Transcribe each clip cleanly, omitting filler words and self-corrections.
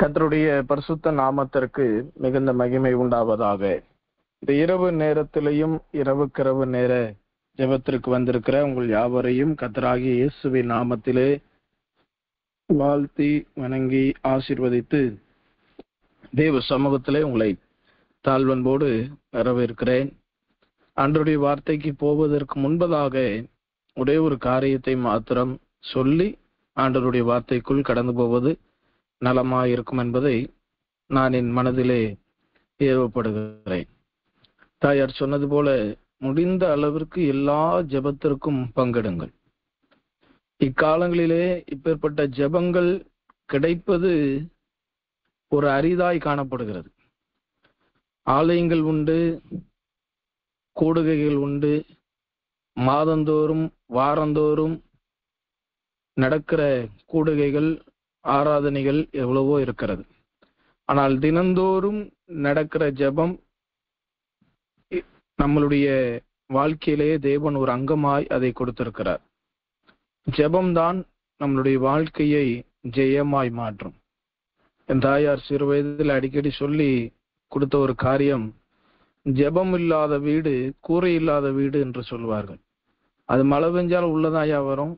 கர்த்தருடைய பரிசுத்த நாமத்திற்கு மிகுந்த மகிமை உண்டாவதாக. இந்த இரவு நேரத்திலையும் இரவுக்கிரவு நேர ஜெபத்திற்கு வந்திருக்கிற உங்கள் யாவரையும் கர்த்தராகிய இயேசுவின் நாமத்திலே வாழ்த்தி வணங்கி ஆசீர்வதித்து தேவ சமூகத்திலே உங்களை தாழ்வன்போடு வரவேற்கிறேன். ஆண்டவருடைய வார்த்தைக்கு போவதற்கு முன்பதாக ஒரே ஒரு காரியத்தை மாத்திரம் சொல்லி ஆண்டவருடைய வார்த்தைக்குள் கடந்து போவது நலமாயிருக்கும் என்பதை நான் என் மனதிலே ஏவப்படுகிறேன். தாயார் சொன்னது போல முடிந்த அளவிற்கு எல்லா ஜெபத்திற்கும் பங்கெடுங்கள். இக்காலங்களிலே இப்பேற்பட்ட ஜெபங்கள் கிடைப்பது ஒரு அரிதாய் காணப்படுகிறது. ஆலயங்கள் உண்டு, கூடுகைகள் உண்டு, மாதந்தோறும் வாரந்தோறும் நடக்கிற கூடுகைகள் ஆராதனைகள் எவ்வளவோ இருக்கிறது. ஆனால் தினந்தோறும் நடக்கிற ஜெபம் நம்மளுடைய வாழ்க்கையிலேயே தேவன் ஒரு அங்கமாய் அதை கொடுத்திருக்கிறார். ஜெபம்தான் நம்மளுடைய வாழ்க்கையை ஜெயமாய் மாற்றும். என் தாயார் சிறு வயதில் அடிக்கடி சொல்லி கொடுத்த ஒரு காரியம், ஜெபம் இல்லாத வீடு கூரை இல்லாத வீடு என்று சொல்வார்கள். அது மழை பெஞ்சாலும் உள்ளதாயா வரும்,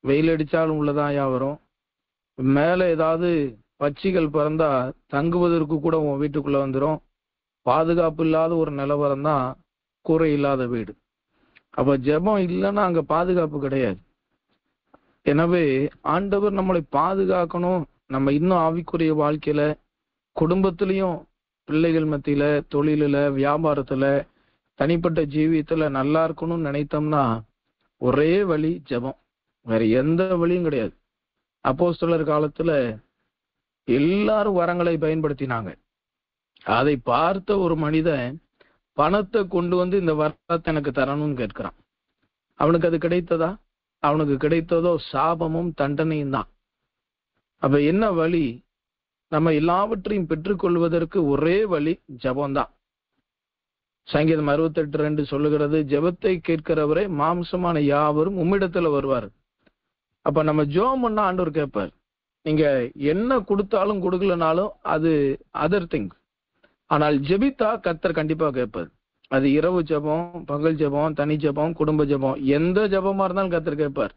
வெயில் அடிச்சாலும் உள்ளதாயா வரும், மேல ஏதாவது பட்சிகள் பறந்தா தங்குவதற்கு கூட உன் வீட்டுக்குள்ள வந்துடும். பாதுகாப்பு இல்லாத ஒரு நிலவரம் தான் கூரை இல்லாத வீடு. அப்ப ஜெபம் இல்லைன்னா அங்க பாதுகாப்பு கிடையாது. எனவே ஆண்டவர் நம்மளை பாதுகாக்கணும். நம்ம இன்னும் ஆவிக்குரிய வாழ்க்கையில, குடும்பத்திலையும், பிள்ளைகள் மத்தியில, தொழிலில, வியாபாரத்துல, தனிப்பட்ட ஜீவியத்துல நல்லா இருக்கணும்னு நினைத்தோம்னா ஒரே வழி ஜெபம், வேற எந்த வழியும் கிடையாது. அப்போஸ்தலர் காலத்துல எல்லாரும் வரங்களை பயன்படுத்தினாங்க. அதை பார்த்த ஒரு மனிதன் பணத்தை கொண்டு வந்து இந்த வரத்தை எனக்கு தரணும்னு கேட்கிறான். அவனுக்கு அது கிடைத்ததா? அவனுக்கு கிடைத்ததோ சாபமும் தண்டனையும் தான். அப்ப என்ன வழி? நம்ம எல்லாவற்றையும் பெற்றுக்கொள்வதற்கு ஒரே வழி ஜெபம்தான். சங்கீதம் 68:2 சொல்லுகிறது, ஜெபத்தை கேட்கிறவரே மாம்சமான யாவரும் உம்மிடத்துல வருவார். அப்ப நம்ம ஜெபம் பண்ணா ஆண்டவர் கேட்பார். நீங்க என்ன கொடுத்தாலும் கொடுக்கலனாலும் அது அதர் திங். ஆனால் ஜெபித்தா கர்த்தர் கண்டிப்பா கேட்பார். அது இரவு ஜெபம், பகல் ஜெபம், தனி ஜெபம், குடும்ப ஜெபம், எந்த ஜெபமா இருந்தாலும் கர்த்தர் கேட்பார்.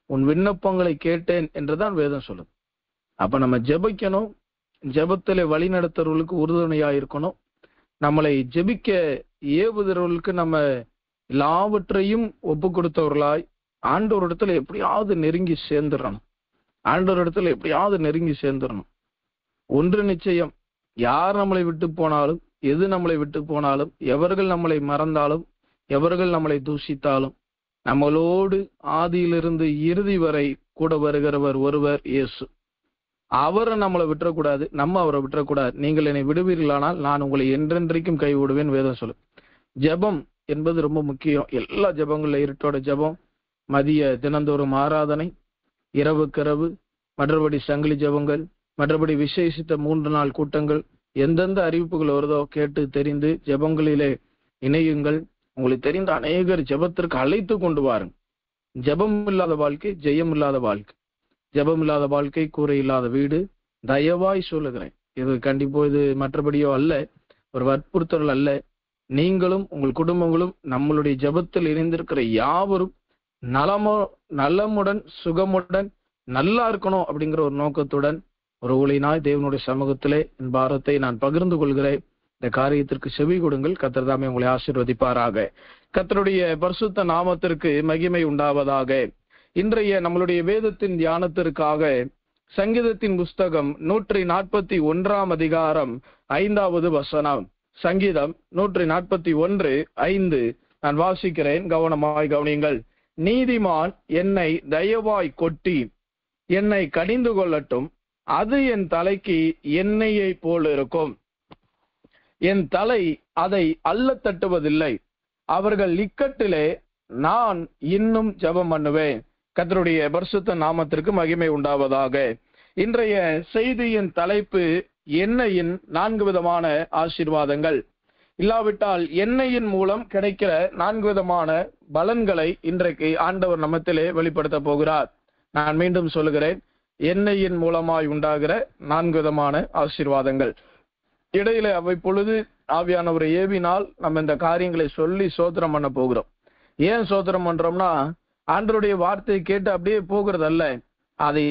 உன் விண்ணப்பங்களை கேட்டேன் என்றுதான் வேதம் சொல்லுது. அப்ப நம்ம ஜெபிக்கணும். ஜெபத்திலே வழி நடத்துறவர்களுக்கு உறுதுணையா இருக்கணும். நம்மளை ஜெபிக்க ஏவுதவர்களுக்கு நம்ம எல்லாவற்றையும் ஒப்பு கொடுத்தவர்களாய் ஆண்டவர் இடத்துல எப்படியாவது நெருங்கி சேர்ந்துடணும். ஆண்டவர் இடத்துல எப்படியாவது நெருங்கி சேர்ந்துடணும். ஒன்று நிச்சயம், யார் நம்மளை விட்டு போனாலும், எது நம்மளை விட்டு போனாலும், எவர்கள் நம்மளை மறந்தாலும், எவர்கள் நம்மளை தூஷித்தாலும், நம்மளோடு ஆதியிலிருந்து இறுதி வரை கூட வருகிறவர் ஒருவர் இயேசு. அவரை நம்மளை விட்டுறக்கூடாது, நம்ம அவரை விட்டுறக்கூடாது. நீங்கள் என்னை விடுவீர்களானால் நான் உங்களை என்றென்றைக்கும் கைவிடுவேன் வேதம் சொல்லு. ஜெபம் என்பது ரொம்ப முக்கியம். எல்லா ஜெபங்கள்ல இருட்டோட ஜெபம், மதிய தினந்தோறும் ஆராதனை, இரவுக்கிரவு, மற்றபடி சங்கிலி ஜெபங்கள், மற்றபடி விசேஷித்த 3 நாள் கூட்டங்கள், எந்தெந்த அறிவிப்புகள் வருதோ கேட்டு தெரிந்து ஜெபங்களிலே இணையுங்கள். உங்களுக்கு தெரிந்த அநேகர் ஜெபத்திற்கு அழைத்து கொண்டு வாருங்கள். ஜெபம் இல்லாத வாழ்க்கை ஜெயம் இல்லாத வாழ்க்கை. ஜெபம் இல்லாத வாழ்க்கை கூரை இல்லாத வீடு. தயவாய் சொல்லுகிறேன், இது கண்டிப்போ இது மற்றபடியோ அல்ல, ஒரு வற்புறுத்தல் அல்ல. நீங்களும் உங்கள் குடும்பங்களும் நம்மளுடைய ஜெபத்தில் இணைந்திருக்கிற யாவரும் நலமுடன் சுகமுடன் நல்லா இருக்கணும் அப்படிங்கிற ஒரு நோக்கத்துடன் ஒரு ஊழியனாய் தேவனுடைய சமூகத்திலே என் பாரத்தை நான் பகிர்ந்து கொள்கிறேன். இந்த காரியத்திற்கு செவி கொடுங்கள். கர்த்தர் தாமே உங்களை ஆசீர்வதிப்பாராக. கர்த்தருடைய பரிசுத்த நாமத்திற்கு மகிமை உண்டாவதாக. இன்றைய நம்மளுடைய வேதத்தின் தியானத்திற்காக சங்கீதத்தின் புஸ்தகம் 141 அதிகாரம் 5வது வசனம். சங்கீதம் 141:5 நான் வாசிக்கிறேன், கவனமாய் கவனியுங்கள். நீதிமான் என்னை தயவாய் கொட்டி என்னை கடிந்து கொள்ளட்டும், அது என் தலைக்கு எண்ணெயை போல் இருக்கும். என் தலை அதை அள்ள தட்டுவதில்லை. அவர்கள் இக்கட்டிலே நான் இன்னும் ஜெபம் பண்ணுவேன். கர்த்தருடைய பரிசுத்த நாமத்திற்கு மகிமை உண்டாவதாக. இன்றைய செய்தியின் தலைப்பு எண்ணெயின் 4 விதமான ஆசீர்வாதங்கள். இல்லாவிட்டால் எண்ணெயின் மூலம் கிடைக்கிற 4 விதமான பலன்களை இன்றைக்கு ஆண்டவர் நம்மத்திலே வெளிப்படுத்த போகிறார். நான் மீண்டும் சொல்லுகிறேன், எண்ணெயின் மூலமாய் உண்டாகிற 4 விதமான ஆசீர்வாதங்கள். இடையில அவை பொழுது ஆவியானவரை ஏவினால் நம்ம இந்த காரியங்களை சொல்லி சோத்திரம் பண்ண போகிறோம். ஏன் சோத்திரம் பண்றோம்னா, ஆண்டவருடைய வார்த்தையை கேட்டு அப்படியே போகிறது அல்ல. அதை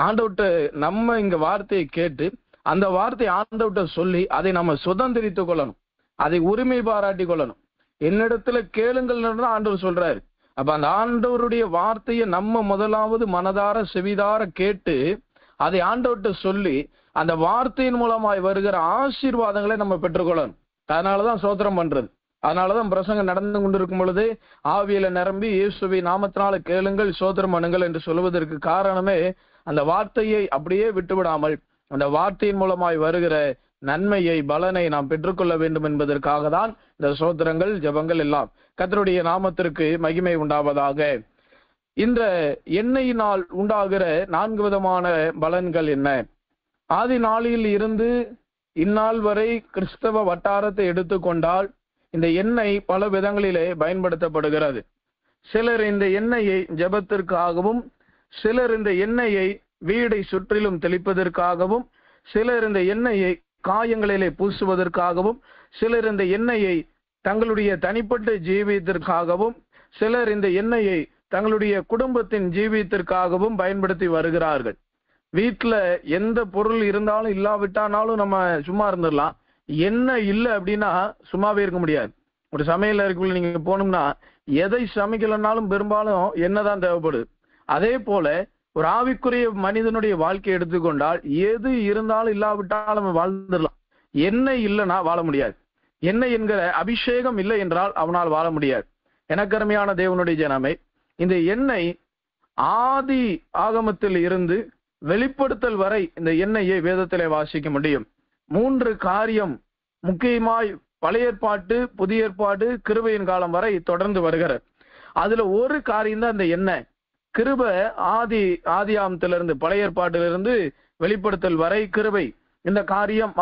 ஆண்டவர்கிட்ட நம்ம இங்க வார்த்தையை கேட்டு அந்த வார்த்தையை ஆண்டவர்கிட்ட சொல்லி அதை நம்ம சுதந்திரித்துக் கொள்ளணும், அதை உரிமை பாராட்டி கொள்ளணும். என்னிடத்துல கேளுங்கள்னு தான் ஆண்டவர் சொல்றாரு. அப்ப அந்த ஆண்டவருடைய வார்த்தையை நம்ம முதலாவது மனதார செவிதார கேட்டு அதை ஆண்டவர்கிட்ட சொல்லி அந்த வார்த்தையின் மூலமாய் வருகிற ஆசீர்வாதங்களை நம்ம பெற்றுக்கொள்ளணும். அதனாலதான் சோத்திரம் பண்றது. அதனாலதான் பிரசங்கம் நடந்து கொண்டிருக்கும் பொழுது ஆவியில நிரம்பி இயேசுவை நாமத்தினால கேளுங்கள் சோத்திரம் பண்ணுங்கள் என்று சொல்வதற்கு காரணமே அந்த வார்த்தையை அப்படியே விட்டுவிடாமல் அந்த வார்த்தையின் மூலமாய் வருகிற நன்மையை பலனை நாம் பெற்றுக்கொள்ள வேண்டும் என்பதற்காக தான் இந்த சோத்திரங்கள் ஜெபங்கள் எல்லாம். கர்த்தருடைய நாமத்திற்கு மகிமை உண்டாவதாக. இந்த எண்ணெயினால் உண்டாகிற 4 விதமான பலன்கள் என்ன? ஆதி நாளில் இருந்து இந்நாள் வரை கிறிஸ்தவ வட்டாரத்தை எடுத்துக்கொண்டால் இந்த எண்ணெய் பல விதங்களிலே பயன்படுத்தப்படுகிறது. சிலர் இந்த எண்ணெயை ஜெபத்திற்காகவும், சிலர் இந்த எண்ணெயை வீடை சுற்றிலும் தெளிப்பதற்காகவும், சிலர் இந்த எண்ணெயை காயங்களிலே பூசுவதற்காகவும், சிலர் இந்த எண்ணெயை தங்களுடைய தனிப்பட்ட ஜீவியத்திற்காகவும், சிலர் இந்த எண்ணெயை தங்களுடைய குடும்பத்தின் ஜீவியத்திற்காகவும் பயன்படுத்தி வருகிறார்கள். வீட்டுல எந்த பொருள் இருந்தாலும் இல்லாவிட்டானாலும் நம்ம சும்மா இருந்துடலாம். எண்ணெய் இல்லை அப்படின்னா சும்மாவே இருக்க முடியாது. ஒரு சமையல் அறைக்குள்ள நீங்க போனோம்னா எதை சமைக்கலனாலும் பெரும்பாலும் எண்ணெய் தான் தேவைப்படுது. அதே போல ஒரு ஆவிக்குரிய மனிதனுடைய வாழ்க்கையை எடுத்துக்கொண்டால் எது இருந்தாலும் இல்லாவிட்டாலும் நம்ம வாழ்ந்துடலாம். எண்ணெய் இல்லைன்னா வாழ முடியாது. எண்ணெய் என்கிற அபிஷேகம் இல்லை என்றால் அவனால் வாழ முடியாது. எனக்கருமையான தேவனுடைய ஜனமே, இந்த எண்ணெய் ஆதி ஆகமத்தில் இருந்து வெளிப்படுத்தல் வரை இந்த எண்ணெயை வேதத்திலே வாசிக்க முடியும். 3 காரியம் முக்கியமாய் பழைய ஏற்பாட்டு, புதிய ஏற்பாடு, கிருபையின் காலம் வரை தொடர்ந்து வருகிறது. அதுல ஒரு காரியம் தான் இந்த எண்ணெய். கிருபை ஆதியாமத்திலிருந்து பழைய ஏற்பாட்டிலிருந்து வெளிப்படுத்தல் வரை கிருபை. இந்த காரியம்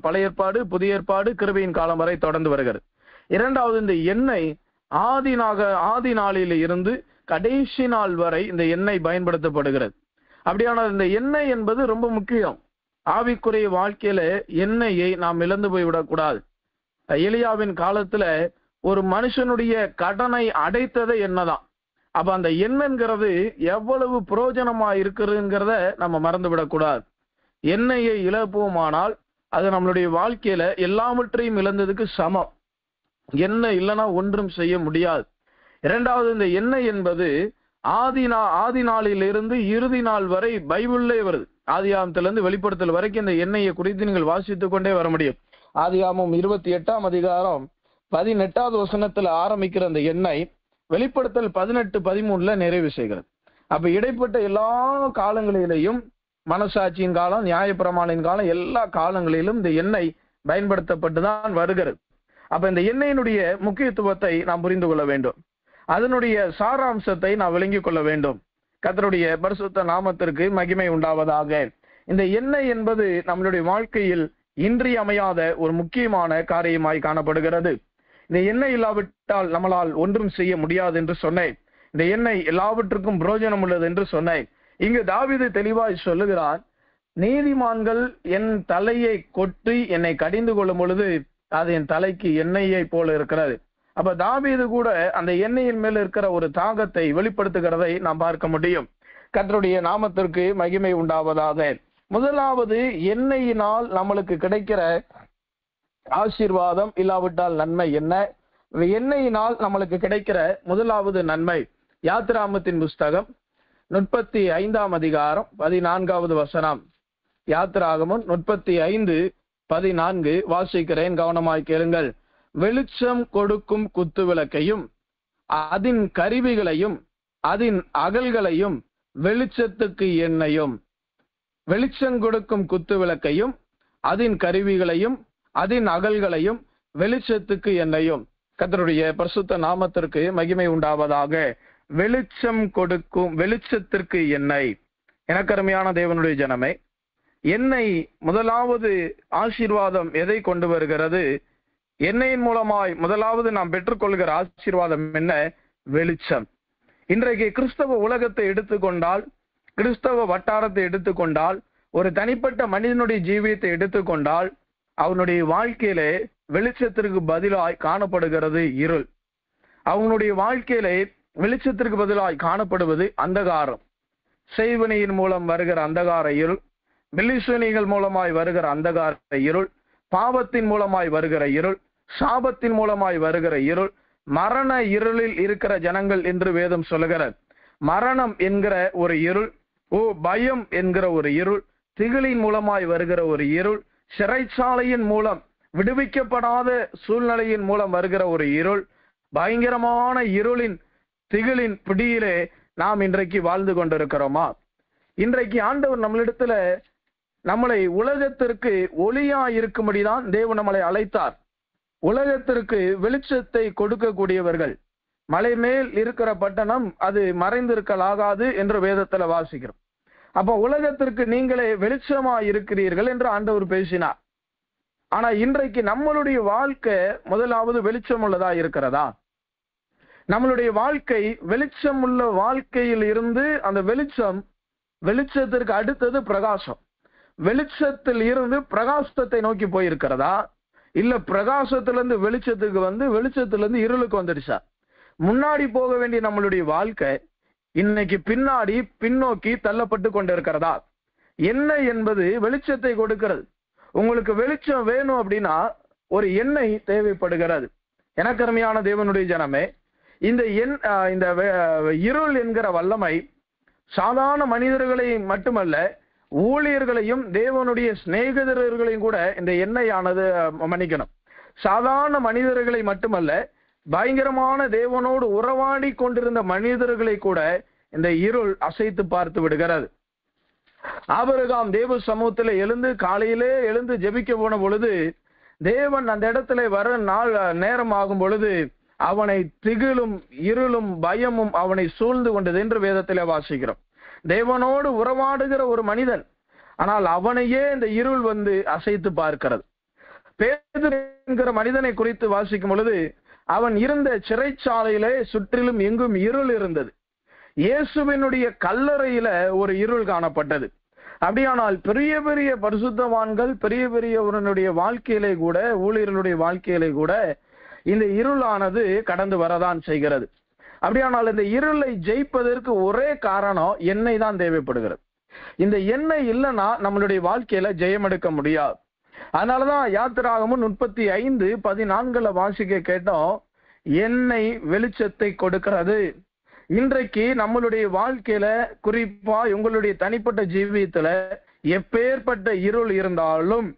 பழைய ஏற்பாடு, புதிய ஏற்பாடு, கிருபையின் காலம் வரை தொடர்ந்து வருகிறது. இரண்டாவது, இந்த எண்ணெய் ஆதி நாளில் இருந்து கடைசி நாள் வரை இந்த எண்ணெய் பயன்படுத்தப்படுகிறது. அப்படியானால் இந்த எண்ணெய் என்பது ரொம்ப முக்கியம். ஆவிக்குரிய வாழ்க்கையில எண்ணெயை நாம் இழந்து போய்விடக்கூடாது. எலியாவின் காலத்துல ஒரு மனுஷனுடைய கடனை அடைத்ததை எண்ணெய்தான். அப்ப அந்த எண்ணெய்ங்கிறது எவ்வளவு பிரயோஜனமா இருக்குதுங்கிறத நம்ம மறந்து விடக்கூடாது. எண்ணெயை இழப்போமானால் அது நம்மளுடைய வாழ்க்கையில எல்லாவற்றையும் இழந்ததுக்கு சமம். எண்ணெய் இல்லைன்னா ஒன்றும் செய்ய முடியாது. இரண்டாவது, இந்த எண்ணெய் என்பது ஆதி நாளிலிருந்து இறுதி நாள் வரை பைபிள்லே வருது. ஆதியாகமத்திலிருந்து வெளிப்படுத்தல் வரைக்கும் இந்த எண்ணெயை குறித்து நீங்கள் வாசித்துக் கொண்டே வர முடியும். ஆதியாகமம் 28ஆம் அதிகாரம் 18வது வசனத்துல ஆரம்பிக்கிற அந்த எண்ணெய் வெளிப்படுத்தல் 18-13 நிறைவு செய்கிறது. அப்ப இடைப்பட்ட எல்லா காலங்களிலேயும், மனசாட்சியின் காலம், நியாயப்பிரமாணின் காலம், எல்லா காலங்களிலும் இந்த எண்ணெய் பயன்படுத்தப்பட்டுதான் வருகிறது. அப்ப இந்த எண்ணெயினுடைய முக்கியத்துவத்தை நாம் புரிந்து கொள்ள வேண்டும். அதனுடைய சாராம்சத்தை நாம் விளங்கிக் கொள்ள வேண்டும். கர்த்தருடைய பரிசுத்த நாமத்திற்கு மகிமை உண்டாவதாக. இந்த எண்ணெய் என்பது நம்மளுடைய வாழ்க்கையில் இன்றியமையாத ஒரு முக்கியமான காரியமாய் காணப்படுகிறது. இந்த எண்ணெய் இல்லாவிட்டால் நம்மளால் ஒன்றும் செய்ய முடியாது என்று சொன்னேன். இந்த எண்ணெய் எல்லாவற்றுக்கும் பிரயோஜனம் உள்ளது என்று சொன்னேன். இங்கு தாவீது தெளிவாய் சொல்லுகிறார், நீதிமான்கள் என் தலையை கொட்டி என்னை கடிந்து கொள்ளும் பொழுது அது என் தலைக்கு எண்ணெயை போல இருக்கிறது. அப்ப தாவீது கூட அந்த எண்ணெயின் மேல் இருக்கிற ஒரு தாகத்தை வெளிப்படுத்துகிறதை நாம் பார்க்க முடியும். கர்த்தருடைய நாமத்திற்கு மகிமை உண்டாவதாக. முதலாவது, எண்ணெயினால் நம்மளுக்கு கிடைக்கிற ஆசீர்வாதம் இல்லாவிட்டால் நன்மை என்ன? எண்ணெயினால் நம்மளுக்கு கிடைக்கிற முதலாவது நன்மை, யாத்திராகமத்தின் புஸ்தகம் 35ஆம் அதிகாரம் 14வது வசனம். யாத்திராகமம் 35:14 வாசிக்கிறேன், கவனமாய் கேளுங்கள். வெளிச்சம் கொடுக்கும் குத்து விளக்கையும் அதன் கருவிகளையும் அதன் அகல்களையும் வெளிச்சத்துக்கு எண்ணெயும். வெளிச்சம் கொடுக்கும் குத்து விளக்கையும் அதன் கருவிகளையும் அதன் அகல்களையும் வெளிச்சத்துக்கு எண்ணெயும். கர்த்தருடைய பரிசுத்த நாமத்திற்கு மகிமை உண்டாவதாக. வெளிச்சம் கொடுக்கும் வெளிச்சத்திற்கு எண்ணெய். எனக்கருமையான தேவனுடைய ஜனமே, எண்ணெய் முதலாவது ஆசீர்வாதம் எதை கொண்டு வருகிறது? எண்ணெயின் மூலமாய் முதலாவது நாம் பெற்றுக்கொள்கிற ஆசீர்வாதம் என்ன? வெளிச்சம். இன்றைக்கு கிறிஸ்தவ உலகத்தை எடுத்துக்கொண்டால் கிறிஸ்தவ வட்டாரத்தை எடுத்துக்கொண்டால், ஒரு தனிப்பட்ட மனிதனுடைய ஜீவியத்தை எடுத்துக்கொண்டால், அவனுடைய வாழ்க்கையிலே வெளிச்சத்திற்கு பதிலாய் காணப்படுகிறது இருள். அவனுடைய வாழ்க்கையிலே வெளிச்சத்திற்கு பதிலாய் காணப்படுவது அந்தகாரம். செய்வினையின் மூலம் வருகிற அந்தகார இருள், பில்லிசூனிகள் மூலமாய் வருகிற அந்தகார இருள், பாவத்தின் மூலமாய் வருகிற இருள், சாபத்தின் மூலமாய் வருகிற இருள், மரண இருளில் இருக்கிற ஜனங்கள் என்று வேதம் சொல்லுகிறது. மரணம் என்கிற ஒரு இருள், பயம் என்கிற ஒரு இருள், திகிலின் மூலமாய் வருகிற ஒரு இருள், சிறைச்சாலையின் மூலம் விடுவிக்கப்படாத சூழ்நிலையின் மூலம் வருகிற ஒரு இருள், பயங்கரமான இருளின் திகிலின் பிடியிலே நாம் இன்றைக்கு வாழ்ந்து கொண்டிருக்கிறோமா? இன்றைக்கு ஆண்டவர் நம்மளிடத்துல நம்மளை உலகத்திற்கு ஒளியா இருக்கும்படிதான் தேவன் நம்மளை அழைத்தார். உலகத்திற்கு வெளிச்சத்தை கொடுக்கக்கூடியவர்கள். மலை மேல் இருக்கிற பட்டணம் அது மறைந்திருக்கலாகாது என்று வேதத்துல வாசிக்கிறோம். அப்ப உலகத்திற்கு நீங்களே வெளிச்சமா இருக்கிறீர்கள் என்று ஆண்டவர் பேசினார். ஆனா இன்றைக்கு நம்மளுடைய வாழ்க்கை முதலாவது வெளிச்சம் உள்ளதா இருக்கிறதா? நம்மளுடைய வாழ்க்கை வெளிச்சம் உள்ள வாழ்க்கையில் இருந்து அந்த வெளிச்சத்திற்கு அடுத்தது பிரகாசம். வெளிச்சத்தில் இருந்து பிரகாசத்தை நோக்கி போயிருக்கிறதா? இல்ல பிரகாசத்திலிருந்து வெளிச்சத்துக்கு வந்து வெளிச்சத்திலிருந்து இருளுக்கு வந்துடுச்சா? முன்னாடி போக வேண்டிய நம்மளுடைய வாழ்க்கை இன்னைக்கு பின்னோக்கி தள்ளப்பட்டு கொண்டிருக்கிறதா? எண்ணெய் என்பது வெளிச்சத்தை கொடுக்கிறது. உங்களுக்கு வெளிச்சம் வேணும் அப்படின்னா ஒரு எண்ணெய் தேவைப்படுகிறது. எனக்கு அருமையான தேவனுடைய ஜனமே, இந்த இருள் என்கிற வல்லமை சாதாரண மனிதர்களை மட்டுமல்ல, ஊழியர்களையும் தேவனுடைய சிநேகிதர்களையும் கூட இந்த எண்ணெயானது மன்னிக்கணும். சாதாரண மனிதர்களை மட்டுமல்ல, பயங்கரமான தேவனோடு உறவாடி கொண்டிருந்த மனிதர்களை கூட இந்த இருள் அசைத்து பார்த்து விடுகிறது. ஆபிரகாம் தேவ சமூகத்திலே காலையிலே எழுந்து ஜெபிக்க போன பொழுது, தேவன் அந்த இடத்துல வர நேரம் ஆகும் பொழுது அவனை திகிலும் இருளும் பயமும் அவனை சூழ்ந்து கொண்டது என்று வேதத்திலே வாசிக்கிறோம். தேவனோடு உறவாடுகிற ஒரு மனிதன், ஆனால் அவனையே இந்த இருள் வந்து அசைத்து பார்க்கிறது. பேதுரு என்கிற மனிதனை குறித்து வாசிக்கும் பொழுது, அவன் இருந்த சிறைச்சாலையிலே சுற்றிலும் எங்கும் இருள் இருந்தது. இயேசுவினுடைய கல்லறையில ஒரு இருள் காணப்பட்டது. அப்படியானால் பெரிய பெரிய பரிசுத்தவான்கள் பெரியவருடைய வாழ்க்கையிலே கூட, ஊழியர்களுடைய வாழ்க்கையிலே கூட இந்த இருளானது கடந்து வரதான் செய்கிறது. அப்படியானால் இந்த இருளை ஜெயிப்பதற்கு ஒரே காரணம் எண்ணெய் தான் தேவைப்படுகிறது. இந்த எண்ணெய் இல்லைன்னா நம்மளுடைய வாழ்க்கையில ஜெயம் எடுக்க முடியாது. அதனாலதான் யாத்திராகமும் 35:14 வாசிக்க கேட்டோம், எண்ணெய் வெளிச்சத்தை கொடுக்கிறது. இன்றைக்கு நம்மளுடைய வாழ்க்கையில, குறிப்பா உங்களுடைய தனிப்பட்ட ஜீவியத்துல எப்பேற்பட்ட இருள் இருந்தாலும்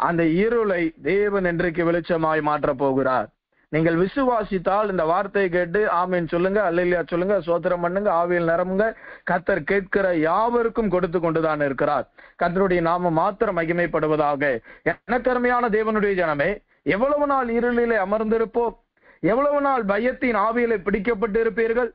அந்த இருளை தேவன் இன்றைக்கு வெளிச்சமாய் மாற்ற போகிறார். நீங்கள் விசுவாசித்தால் இந்த வார்த்தையை கேட்டு ஆமீன் சொல்லுங்க, அல்லேலூயா சொல்லுங்க, சோத்திரம் பண்ணுங்க, ஆவியில் நிரம்புங்க. கர்த்தர் கேட்கிற யாவருக்கும் கொடுத்து கொண்டுதான் இருக்கிறார். கர்த்தருடைய நாம மாத்திரம் மகிமைப்படுவதாக. எனக்கு அருமையான தேவனுடைய ஜனமே, எவ்வளவு நாள் இருளிலே அமர்ந்திருப்போம்? எவ்வளவு நாள் பயத்தின் ஆவியிலே பிடிக்கப்பட்டு இருப்பீர்கள்?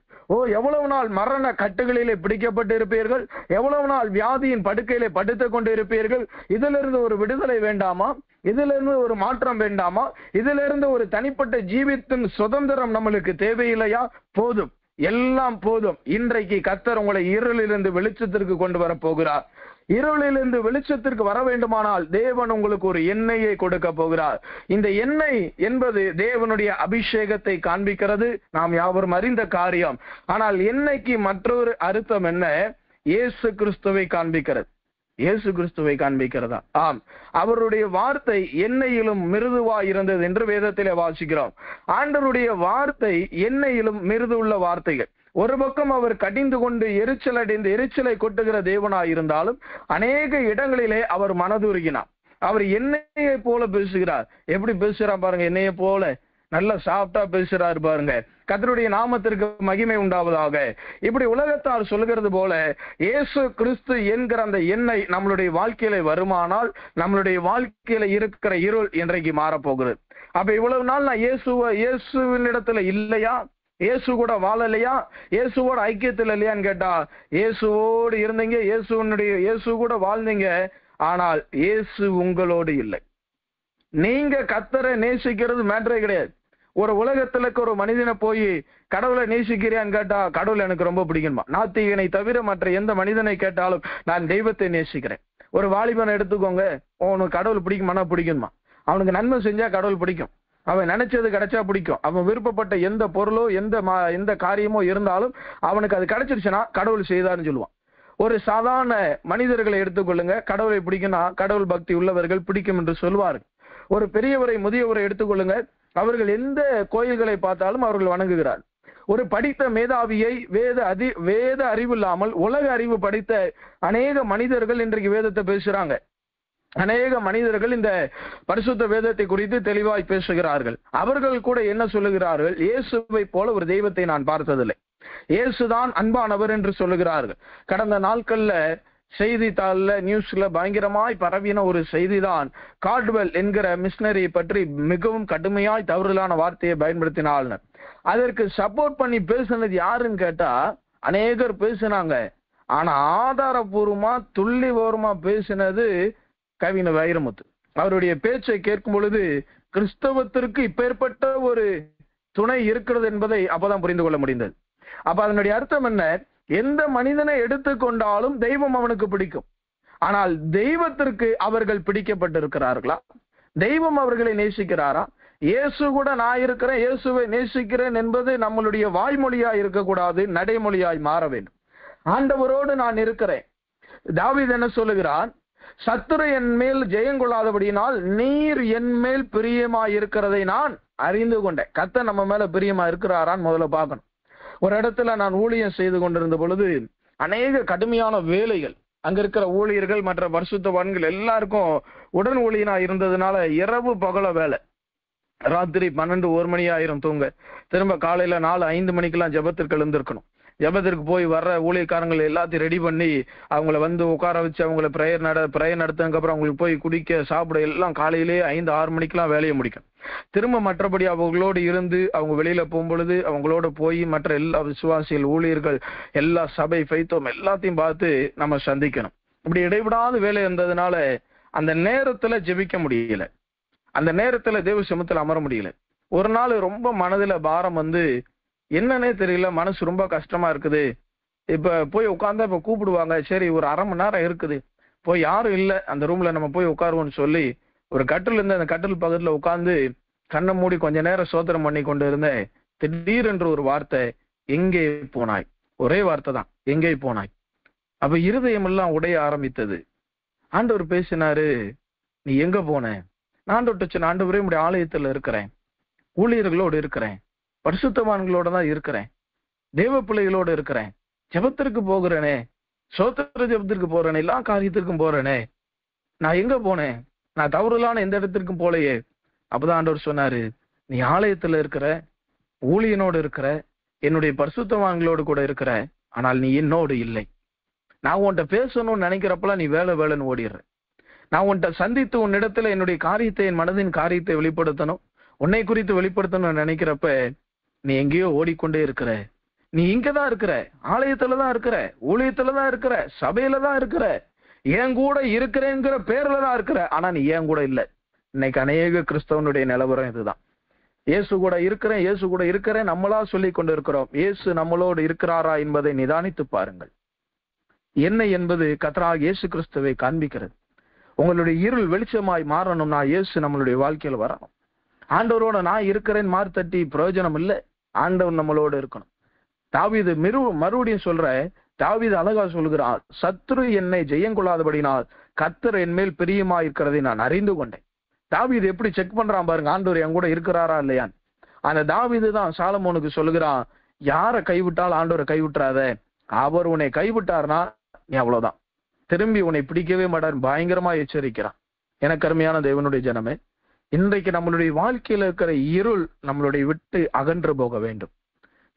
எவ்வளவு நாள் மரண கட்டுகளிலே பிடிக்கப்பட்டு இருப்பீர்கள்? எவ்வளவு நாள் வியாதியின் படுக்கையிலே படுத்துக் கொண்டு இருப்பீர்கள்? இதிலிருந்து ஒரு விடுதலை வேண்டாமா? இதிலிருந்து ஒரு மாற்றம் வேண்டாமா? இதிலிருந்து ஒரு தனிப்பட்ட ஜீவித்தின் சுதந்திரம் நம்மளுக்கு தேவையில்லையா? போதும், எல்லாம் போதும். இன்றைக்கு கர்த்தர் உங்களை இருளிலிருந்து வெளிச்சத்திற்கு கொண்டு வர போகிறார். இருளிலிருந்து வெளிச்சத்திற்கு வர வேண்டுமானால் தேவன் உங்களுக்கு ஒரு எண்ணெயை கொடுக்க போகிறார். இந்த எண்ணெய் என்பது தேவனுடைய அபிஷேகத்தை காண்பிக்கிறது, நாம் யாவரும் அறிந்த காரியம். ஆனால் எண்ணெய்க்கு மற்றொரு அர்த்தம் என்ன? இயேசு கிறிஸ்துவை காண்பிக்கிறது. இயேசு கிறிஸ்துவை காண்பிக்கிறதா? ஆம், அவருடைய வார்த்தை எண்ணெயிலும் மிருதுவா இருந்தது என்று வேதத்திலே வாசிக்கிறோம். ஆண்டவருடைய வார்த்தை எண்ணெயிலும் மிருது உள்ள வார்த்தைகள். ஒரு பக்கம் அவர் கடிந்து கொண்டு எரிச்சலை கொட்டுகிற தேவனாய் இருந்தாலும் அநேக இடங்களிலே அவர் மனதுருகினார். அவர் எண்ணெயை போல பேசுகிறார். எப்படி பேசுறார் பாருங்க, எண்ணெயை போல நல்ல சாஃப்டா பேசுறாரு பாருங்க. கர்த்தருடைய நாமத்திற்கு மகிமை உண்டாவதாக. இப்படி உலகத்தார் சொல்கிறது போல இயேசு கிறிஸ்து என்கிற அந்த எண்ணெய் நம்மளுடைய வாழ்க்கையில வருமானால் நம்மளுடைய வாழ்க்கையில இருக்கிற இருள் இன்றைக்கு மாறப்போகிறது. அப்ப இவ்வளவு நாள் நான் இயேசுவின் இடத்துல இல்லையா, இயேசு கூட வாழலையா, இயேசுவோட ஐக்கியத்தில் இல்லையான்னு கேட்டா, இயேசுவோடு இருந்தீங்க, இயேசு கூட வாழ்ந்தீங்க, ஆனால் இயேசு உங்களோடு இல்லை. நீங்க கர்த்தரை நேசிக்கிறது மேட்டரே கிடையாது. ஒரு உலகத்துல இருக்க ஒரு மனிதனை போய் கடவுளை நேசிக்கிறேன்னு கேட்டா கடவுள் எனக்கு ரொம்ப பிடிக்குமா. நாத்திகனை தவிர மற்ற எந்த மனிதனை கேட்டாலும் நான் தெய்வத்தை நேசிக்கிறேன். ஒரு வாலிபனை எடுத்துக்கோங்க, அவனுக்கு கடவுள் பிடிக்குமானா பிடிக்குமா. அவனுக்கு நன்மை செஞ்சா கடவுள் பிடிக்கும், அவன் நினைச்சது கிடைச்சா பிடிக்கும், அவன் விருப்பப்பட்ட எந்த பொருளோ எந்த காரியமோ இருந்தாலும் அவனுக்கு அது கிடைச்சிருச்சுன்னா கடவுள் செய்தார்னு சொல்லுவான். ஒரு சாதாரண மனிதர்களை எடுத்துக்கொள்ளுங்க, கடவுளை பிடிக்கும்னா கடவுள் பக்தி உள்ளவர்கள் பிடிக்கும் என்று சொல்வார்கள். ஒரு பெரியவரை முதியவரை எடுத்துக்கொள்ளுங்க, அவர்கள் எந்த கோயில்களை பார்த்தாலும் அவர்கள் வணங்குகிறார். ஒரு படித்த மேதாவியை வேத அறிவு இல்லாமல் உலக அறிவு படித்த அநேக மனிதர்கள் இன்றைக்கு வேதத்தை பேசுறாங்க. அநேக மனிதர்கள் இந்த பரிசுத்த வேதத்தை குறித்து தெளிவாய் பேசுகிறார்கள். அவர்கள் கூட என்ன சொல்லுகிறார்கள்? இயேசுவை போல ஒரு தெய்வத்தை நான் பார்த்ததில்லை, இயேசுதான் அன்பானவர் என்று சொல்லுகிறார்கள். கடந்த நாட்கள்ல செய்தித்தாள்ல நியூஸ்ல பயங்கரமாய் பரவின ஒரு செய்திதான், கார்ட்வெல் என்கிற மிஷனரியை பற்றி மிகவும் கடுமையாய் தவறுதலான வார்த்தையை பயன்படுத்தினாள். அதற்கு சப்போர்ட் பண்ணி பேசுனது யாருன்னு கேட்டா அநேகர் பேசினாங்க. ஆனா ஆதாரபூர்வமா துள்ளி ஓரமா பேசினது கவிஞர் வைரமுத்து. அவருடைய பேச்சை கேட்கும் பொழுது கிறிஸ்தவத்திற்கு இப்பேற்பட்ட ஒரு துணை இருக்கிறது என்பதை அப்பதான் புரிந்து கொள்ள முடிந்தது. அப்ப அதனுடைய அர்த்தம் என்ன? எந்த மனிதனை எடுத்துக்கொண்டாலும் தெய்வம் அவனுக்கு பிடிக்கும். ஆனால் தெய்வத்திற்கு அவர்கள் பிடிக்கப்பட்டிருக்கிறார்களா? தெய்வம் அவர்களை நேசிக்கிறாரா? இயேசு கூட நான் இருக்கிறேன், இயேசுவை நேசிக்கிறேன் என்பது நம்மளுடைய வாய்மொழியாய் இருக்கக்கூடாது, நடைமொழியாய் மாற வேண்டும். ஆண்டவரோடு நான் இருக்கிறேன். தாவீது என்ன சொல்லுகிறான்? சத்துரு என் மேல் ஜெயங்கொள்ளாதபடியினால் நீர் என் மேல் பிரியமாய் இருக்கிறதை நான் அறிந்து கொண்டேன். கர்த்தர் நம்ம மேல பிரியமா இருக்கிறாரான்னு முதல்ல பார்க்கணும். ஒரு இடத்துல நான் ஊழியம் செய்து கொண்டிருந்த பொழுது அநேக கடுமையான வேலைகள், அங்க இருக்கிற ஊழியர்கள் மற்ற பரிசுத்தவான்கள் எல்லாருக்கும் உடன் ஊழியனா இருந்ததுனால இரவு பகல வேலை. ராத்திரி 12-1 மணி ஆயிரம் தூங்க, திரும்ப காலையில 4-5 மணிக்கெல்லாம் ஜெபத்திற்கு எழுந்திருக்கணும். ஜெபத்திற்கு போய் வர்ற ஊழியக்காரங்கள் எல்லாத்தையும் ரெடி பண்ணி அவங்கள வந்து உட்கார வச்சு அவங்கள பிரேயர் நடத்தினதுக்கு அப்புறம் அவங்களுக்கு போய் குடிக்க சாப்பிட எல்லாம் காலையிலேயே 5-6 மணிக்கெல்லாம் வேலையை முடிக்கும். திரும்ப மற்றபடி அவங்களோடு இருந்து அவங்க வெளியில போகும்பொழுது அவங்களோட போய் மற்ற எல்லா விசுவாசிகள் ஊழியர்கள் எல்லா சபை ஃபைத்தோம் எல்லாத்தையும் பார்த்து நம்ம சந்திக்கணும். இப்படி இடைவிடாத வேலை இருந்ததுனால அந்த நேரத்துல ஜெபிக்க முடியல, அந்த நேரத்துல தேவ சமூகத்துல அமர முடியல. ஒரு நாள் ரொம்ப மனதுல பாரம் வந்து என்னன்னே தெரியல, மனசு ரொம்ப கஷ்டமா இருக்குது. இப்ப போய் உட்கார்ந்தா இப்ப கூப்பிடுவாங்க, சரி ஒரு 1/2 மணி நேரம் இருக்குது, போய் யாரும் இல்லை அந்த ரூம்ல நம்ம போய் உட்காருவோம்னு சொல்லி ஒரு கட்டில் இருந்து அந்த கட்டில் பக்கத்துல உட்கார்ந்து கண்ணை மூடி கொஞ்ச நேரம் சோத்திரம் பண்ணி கொண்டு இருந்தேன். திடீரென்று ஒரு வார்த்தை, எங்கே போனாய்? ஒரே வார்த்தை தான், எங்கே போனாய்? அப்ப இருதயம் எல்லாம் உடைய ஆரம்பித்தது. ஆண்டவர் பேசினாரு, நீ எங்க போன? நான் ஆண்டவர்ட்ட சொன்ன, ஆண்டவரே உடைய ஆலயத்துல இருக்கிறேன், ஊழியர்களோடு இருக்கிறேன், பரிசுத்தவான்களோட தான் இருக்கிறேன், தேவ பிள்ளைகளோடு இருக்கிறேன், ஜெபத்திற்கு போகிறேனே, சோத்திர ஜெபத்திற்கு போறேனே, எல்லா காரியத்திற்கும் போறேனே, நான் எங்க போனேன்? நான் தவறுலான எந்த இடத்திற்கும் போலையே. அப்பதான் ஆண்டவர் சொன்னாரு, நீ ஆலயத்துல இருக்கிற, ஊழியனோடு இருக்கிற, என்னுடைய பரிசுத்தவான்களோடு கூட இருக்கிற, ஆனால் நீ என்னோடு இல்லை. நான் உன்கிட்ட பேசணும்னு நினைக்கிறப்பெல்லாம் நீ வேலைன்னு ஓடிடுற. நான் உன்கிட்ட சந்தித்து உன்னிடத்துல என்னுடைய காரியத்தை, என் மனதின் காரியத்தை வெளிப்படுத்தணும், உன்னை குறித்து வெளிப்படுத்தணும்னு நினைக்கிறப்ப நீ எங்கேயோ ஓடிக்கொண்டே இருக்கிற. நீ இங்கதான் இருக்கிற, ஆலயத்துலதான் இருக்கிற, ஊழியத்துலதான் இருக்கிற, சபையில தான் இருக்கிற, என் கூட இருக்கிறேங்கிற பேர்ல தான் இருக்கிற, ஆனா நீ ஏன் கூட இல்லை. இன்னைக்கு அநேக கிறிஸ்தவனுடைய நிலவரம் இதுதான். இயேசு கூட இருக்கிறேன், இயேசு கூட இருக்கிறேன் நம்மளா சொல்லி கொண்டு இருக்கிறோம். இயேசு நம்மளோடு இருக்கிறாரா என்பதை நிதானித்து பாருங்கள். என்ன என்பது கர்த்தராகிய இயேசு கிறிஸ்துவை காண்பிக்கிறது. உங்களுடைய இருள் வெளிச்சமாய் மாறணும்னா இயேசு நம்மளுடைய வாழ்க்கையில வரணும். ஆண்டவரோட நான் இருக்கிறேன் மார்த்தட்டி பிரயோஜனம் இல்லை, ஆண்டவர் நம்மளோட இருக்கணும். தாவீது மறுபடியும் சொல்ற, தாவீது அழகா சொல்கிறான், சத்துரு என்னை ஜெயங்கொள்ளாதபடினால் கர்த்தர் என் மேல் பிரியமா இருக்கிறதை நான் அறிந்து கொண்டேன். தாவீது எப்படி செக் பண்றான் பாருங்க, ஆண்டவர் என் கூட இருக்கிறாரா இல்லையான்னு. அந்த தாவீது தான் சாலமோனுக்கு சொல்லுகிறான், யாரை கைவிட்டால் ஆண்டவரை கைவிட்டுறாத, அவர் உன்னை கைவிட்டார்னா நீ அவ்வளவுதான், திரும்பி உன்னை பிடிக்கவே மாட்டார், பயங்கரமா எச்சரிக்கிறான். எனக்கு அருமையான தேவனுடைய ஜனமே, இன்றைக்கு நம்மளுடைய வாழ்க்கையில இருக்கிற இருள் நம்மளுடைய விட்டு அகன்று போக வேண்டும்,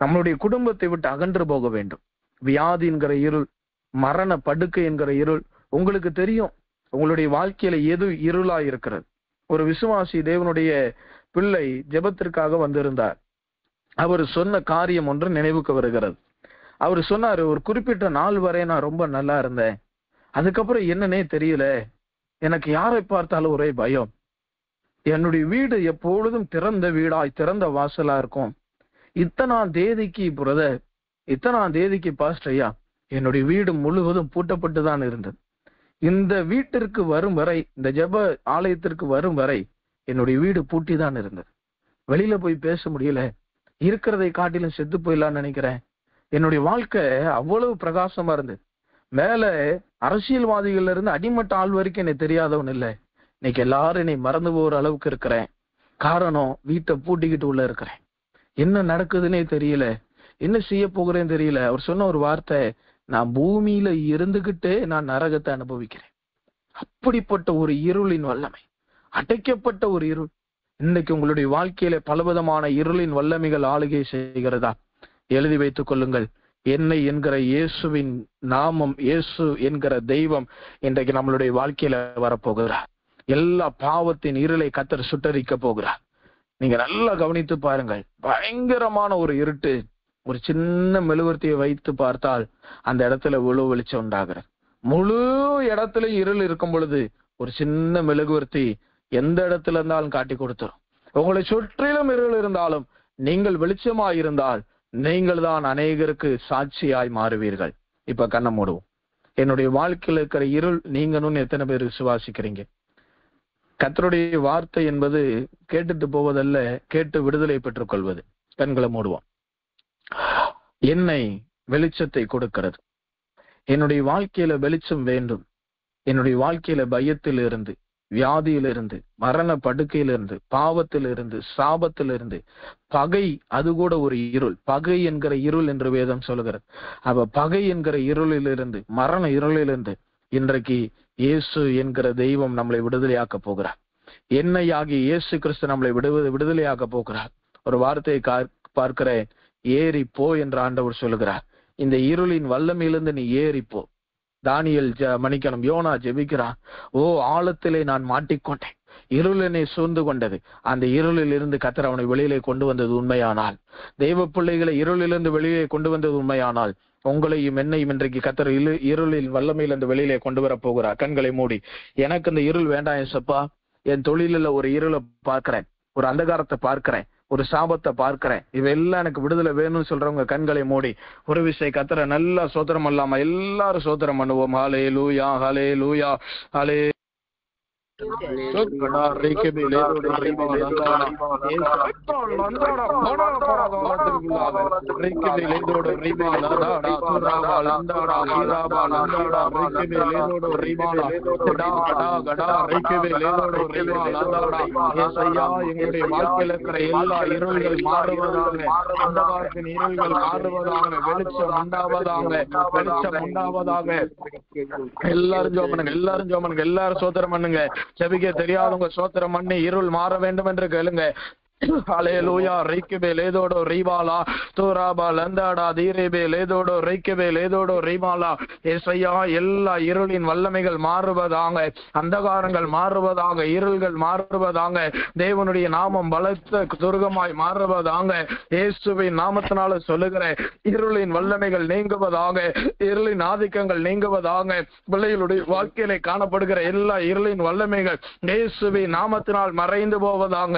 நம்மளுடைய குடும்பத்தை விட்டு அகன்று போக வேண்டும். வியாதி என்கிற இருள், மரண படுக்கை என்கிற இருள், உங்களுக்கு தெரியும் உங்களுடைய வாழ்க்கையில எது இருளா இருக்கிறது. ஒரு விசுவாசி தேவனுடைய பிள்ளை ஜெபத்திற்காக வந்திருந்தார். அவர் சொன்ன காரியம் ஒன்று நினைவுக்கு வருகிறது. அவர் சொன்னாரு, ஒரு குறிப்பிட்ட நாள் வரை நான் ரொம்ப நல்லா இருந்தேன், அதுக்கப்புறம் என்னன்னே தெரியல, எனக்கு யாரை பார்த்தாலும் ஒரே பயம், என்னுடைய வீடு எப்பொழுதும் திறந்த வீடாய் திறந்த வாசலா இருக்கும். இத்தனாம் தேதிக்கு பிரதர், இத்தனாம் தேதிக்கு பாஸ்டர் ஐயா, என்னுடைய வீடு முழுவதும் பூட்டப்பட்டு தான் இருந்தது. இந்த வீட்டிற்கு வரும் வரை, இந்த ஜெப ஆலயத்திற்கு வரும் வரை என்னுடைய வீடு பூட்டி தான் இருந்தது. வெளியில போய் பேச முடியல. இருக்கிறதை காட்டிலும் செத்து போயிடலான்னு நினைக்கிறேன். என்னுடைய வாழ்க்கை அவ்வளவு பிரகாசமா இருந்தது. மேல அரசியல்வாதிகள்ல இருந்து அடிமட்ட ஆள் வரைக்கும் என்னை தெரியாதவன் இல்லை. இன்னைக்கு எல்லாரும் என்னை மறந்து போற அளவுக்கு இருக்கிறேன். காரணம், வீட்டை பூட்டிக்கிட்டு உள்ள இருக்கிறேன். என்ன நடக்குதுன்னே தெரியல, என்ன செய்ய போகிறேன்னு தெரியல. அவர் சொன்ன ஒரு வார்த்தை, நான் பூமியில இருந்துகிட்டே நான் நரகத்தை அனுபவிக்கிறேன். அப்படிப்பட்ட ஒரு இருளின் வல்லமை, அடைக்கப்பட்ட ஒரு இருள். இன்னைக்கு உங்களுடைய வாழ்க்கையில பலவிதமான இருளின் வல்லமைகள் ஆளுகை செய்கிறதா? எழுதி வைத்துக் கொள்ளுங்கள். என்னை என்கிற இயேசுவின் நாமம், இயேசு என்கிற தெய்வம் இன்றைக்கு நம்மளுடைய வாழ்க்கையில வரப்போகிறார். எல்லா பாவத்தின் இருளை கர்த்தர் சுட்டரிக்க போகிறார். நீங்க நல்லா கவனித்து பாருங்கள். பயங்கரமான ஒரு இருட்டு. ஒரு சின்ன மெழுகுவர்த்தியை வைத்து பார்த்தால் அந்த இடத்துல முழு வெளிச்சம் உண்டாகிறது. முழு இடத்துல இருள் இருக்கும் பொழுது ஒரு சின்ன மெழுகுவர்த்தி எந்த இடத்துல இருந்தாலும் காட்டி கொடுத்துரும். உங்களை சுற்றிலும் இருள் இருந்தாலும் நீங்கள் வெளிச்சமாய் இருந்தால் நீங்கள் தான் அநேகருக்கு சாட்சியாய் மாறுவீர்கள். இப்ப கண்ணை மூடுவோம். என்னுடைய வாழ்க்கையில் இருக்கிற இருள் நீங்கன்னு எத்தனை பேர் விசுவாசிக்கிறீங்க? கர்த்தருடைய வார்த்தை என்பது கேட்டுட்டு போவதல்ல, கேட்டு விடுதலை பெற்றுக் கொள்வது. கண்களை மூடுவோம். என்னை வெளிச்சத்தை கொடுக்கிறது. என்னுடைய வாழ்க்கையில வெளிச்சம் வேண்டும். என்னுடைய வாழ்க்கையில பயத்திலிருந்து, வியாதியிலிருந்து, மரண படுக்கையிலிருந்து, பாவத்திலிருந்து, சாபத்திலிருந்து, பகை, அது கூட ஒரு இருள். பகை என்கிற இருள் என்று வேதம் சொல்லுகிறது. அவ பகை என்கிற இருளிலிருந்து, மரண இருளிலிருந்து இன்றைக்கு இயேசு என்கிற தெய்வம் நம்மளை விடுதலையாக்க போகிறார். என்னையாகி இயேசு கிறிஸ்து நம்மளை விடுதலையாக்க போகிறார். ஒரு வார்த்தையை பார்க்கிறேன், ஏறி போ என்று ஆண்டவர் சொல்லுகிறார். இந்த இருளின் வல்லமையிலிருந்து நீ ஏறிப்போ. தானியேல் மன்னிக்கணும், யோனா ஜெபிக்கிறான். ஓ, ஆழத்திலே நான் மாட்டிக்கொண்டேன், இருள் என்னை சூழ்ந்து கொண்டது. அந்த இருளில் இருந்து கர்த்தர் அவனை வெளியிலே கொண்டு வந்தது உண்மையானால், தெய்வ பிள்ளைகளை இருளிலிருந்து வெளியே கொண்டு வந்தது உண்மையானால், உங்களையும் என்னையும் இன்றைக்கு கர்த்தர் இருளில் வல்லமையிலிருந்து வெளியிலே கொண்டு வர போகிறார். கண்களை மூடி, எனக்கு இந்த இருள் வேண்டாம் ஏசப்பா, என் தொழிலில் ஒரு இருளை பார்க்கிறேன், ஒரு அந்தகாரத்தை பார்க்கிறேன், ஒரு சாபத்தை பார்க்கிறேன், இவையெல்லாம் எனக்கு விடுதலை வேணும்னு சொல்றவங்க கண்களை மூடி ஒரு விஷயம் கர்த்தரை நல்லா சோத்திரம் பண்ணலாமா? எல்லாரும் சோத்திரம் பண்ணுவோம். ஹல்லேலூயா, ஹல்லேலூயா, ஹல்லே எங்களுடைய வாழ்க்கையில் இருக்கிற எல்லா இருள்கள் மாறுவதாக, அந்த வாரத்தின் இருள்கள் மாறுவதாக, வெளிச்சம் உண்டாவதாக, வெளிச்சம் உண்டாவதாக. எல்லாரும் ஜெபம் பண்ணுங்க, எல்லாரும் ஜெபம் பண்ணுங்க, எல்லாரும் சோத்திரம் பண்ணுங்க. ஜெபிக்க தெரியாதவங்க சோத்திரம் பண்ணி இருள் மாற வேண்டும் என்று கேளுங்க. ஹல்லேலூயா. ரைக்கபே லேதோடோ ரிபாலா தோராபா லந்தாடா தீரேபே லேதோடோ ரைக்கபே லேதோடோ ரிபாலா. ஏசையா, எல்லா இருளின் வல்லமைகள் மாறுவதாக, அந்தகாரங்கள் மாறுவதாக, இருள்கள் மாறுவதாக, தேவனுடைய நாமம் பலத்த துர்கமாய் மாறுவதாக. இயேசுவின் நாமத்தினால சொல்லுகிற இருளின் வல்லமைகள் நீங்குவதாக, இருளின் ஆதிக்கங்கள் நீங்குவதாக. பிள்ளைகளுடைய வாழ்க்கையில காணப்படுகிற எல்லா இருளின் வல்லமைகள் இயேசுவின் நாமத்தினால் மறைந்து போவதாக.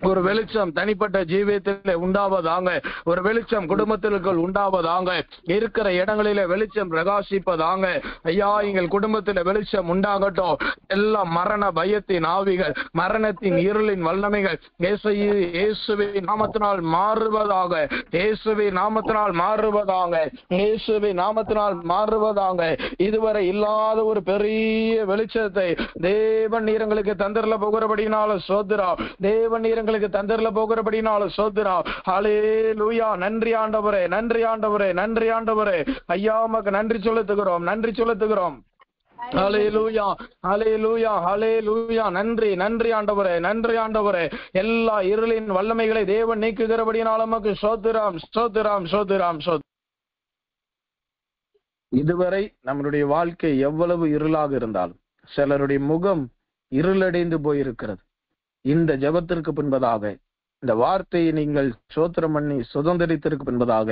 ஒரு வெளிச்சம் தனிப்பட்ட ஜீவியத்தில் உண்டாவதாக, ஒரு வெளிச்சம் குடும்பத்திற்குள் உண்டாவதாக, இருக்கிற இடங்களில வெளிச்சம் பிரகாசிப்பதாக. ஐயா, எங்கள் குடும்பத்தில் வெளிச்சம் உண்டாகட்டும். எல்லா மரண பயத்தின் ஆவிகள், மரணத்தின் இருளின் வல்லமைகள் இயேசுவின் நாமத்தினால் மாறுவதாக, இயேசுவின் நாமத்தினால் மாறுவதாக, இயேசுவின் நாமத்தினால் மாறுவதாக. இதுவரை இல்லாத ஒரு பெரிய வெளிச்சத்தை தேவன் நீரங்களுக்கு தந்தரல போகிறபடினால சோதரா, தேவன் நீரங்களுக்கு தந்தரல போகிறபடினால சோதரா. ஹல்லேலூயா. நன்றி ஆண்டவரே, நன்றி ஆண்டவரே, நன்றி ஆண்டவரே. ஐயா, உமக்கு நன்றி செலுத்துகிறோம், நன்றி செலுத்துகிறோம். ஹல்லேலூயா, ஹல்லேலூயா, ஹல்லேலூயா. நன்றி, நன்றி ஆண்டவரே, நன்றி ஆண்டவரே. எல்லா இருளின் வல்லமைகளை தேவன் நீக்குகிறபடினால உமக்கு சோதராம், சோதராம், சோதராம், சோதராம். இதுவரை நம்மளுடைய வாழ்க்கை எவ்வளவு இருளாக இருந்தாலும், சிலருடைய முகம் இருளடைந்து போயிருக்கிறது. இந்த ஜெபத்திற்கு பின்பதாக, இந்த வார்த்தையை நீங்கள் சோத்திரம் பண்ணி சுதந்திரத்திற்கு பின்பதாக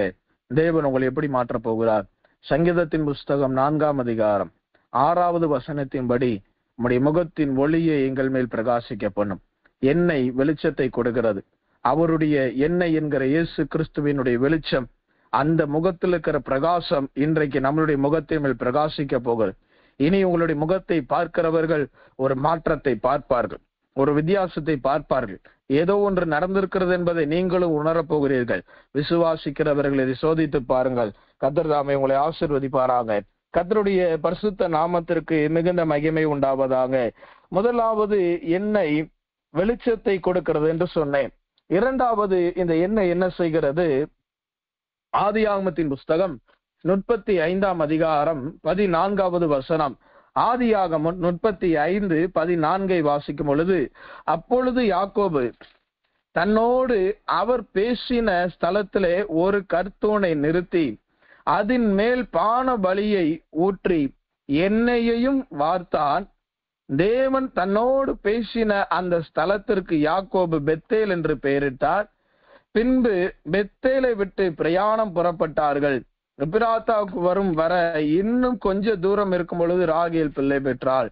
தேவன் உங்களை எப்படி மாற்றப் போகிறார்? சங்கீதத்தின் புஸ்தகம் 4ஆம் அதிகாரம் 6வது வசனத்தின்படி, உம்முடைய முகத்தின் ஒளியை எங்கள் மேல் பிரகாசிக்க பண்ணும். எண்ணெய் வெளிச்சத்தை கொடுக்கிறது. அவருடைய எண்ணெய் என்கிற இயேசு கிறிஸ்துவினுடைய வெளிச்சம், அந்த முகத்தில் இருக்கிற பிரகாசம் இன்றைக்கு நம்மளுடைய முகத்தின் மேல் பிரகாசிக்க போகிறது. இனி உங்களுடைய முகத்தை பார்க்கிறவர்கள் ஒரு மாற்றத்தை பார்ப்பார்கள், ஒரு வித்தியாசத்தை பார்ப்பார்கள். ஏதோ ஒன்று நடந்திருக்கிறது என்பதை நீங்களும் உணரப்போகிறீர்கள். விசுவாசிக்கிறவர்கள் இதை சோதித்து பாருங்கள். கர்த்தர் தாமே உங்களை ஆசீர்வதிப்பாராக. கர்த்தருடைய பரிசுத்த நாமத்திற்கு மிகுந்த மகிமை உண்டாவதாக. முதலாவது எண்ணெய் வெளிச்சத்தை கொடுக்கிறது என்று சொன்னேன். இரண்டாவது இந்த எண்ணெய் என்ன செய்கிறது? ஆதியாகமத்தின் புஸ்தகம் 35 அதிகாரம் 14வது வசனம். ஆதியாகமம் 35:14 வாசிக்கும் பொழுது, அப்பொழுது யாக்கோபு தன்னோடு அவர் பேசின ஸ்தலத்திலே ஒரு கர்த்தூனை நிறுத்தி அதன் மேல் பான பலியை ஊற்றி எண்ணெயையும் வார்த்தான். தேவன் தன்னோடு பேசின அந்த ஸ்தலத்திற்கு யாக்கோபு பெத்தேல் என்று பெயரிட்டார். பின்பு பெத்தேலை விட்டு பிரயாணம் புறப்பட்டார்கள். எப்ராத்தாவுக்கு வரும் வர இன்னும் கொஞ்ச தூரம் இருக்கும் பொழுது ராகேல் பிள்ளை பெற்றாள்.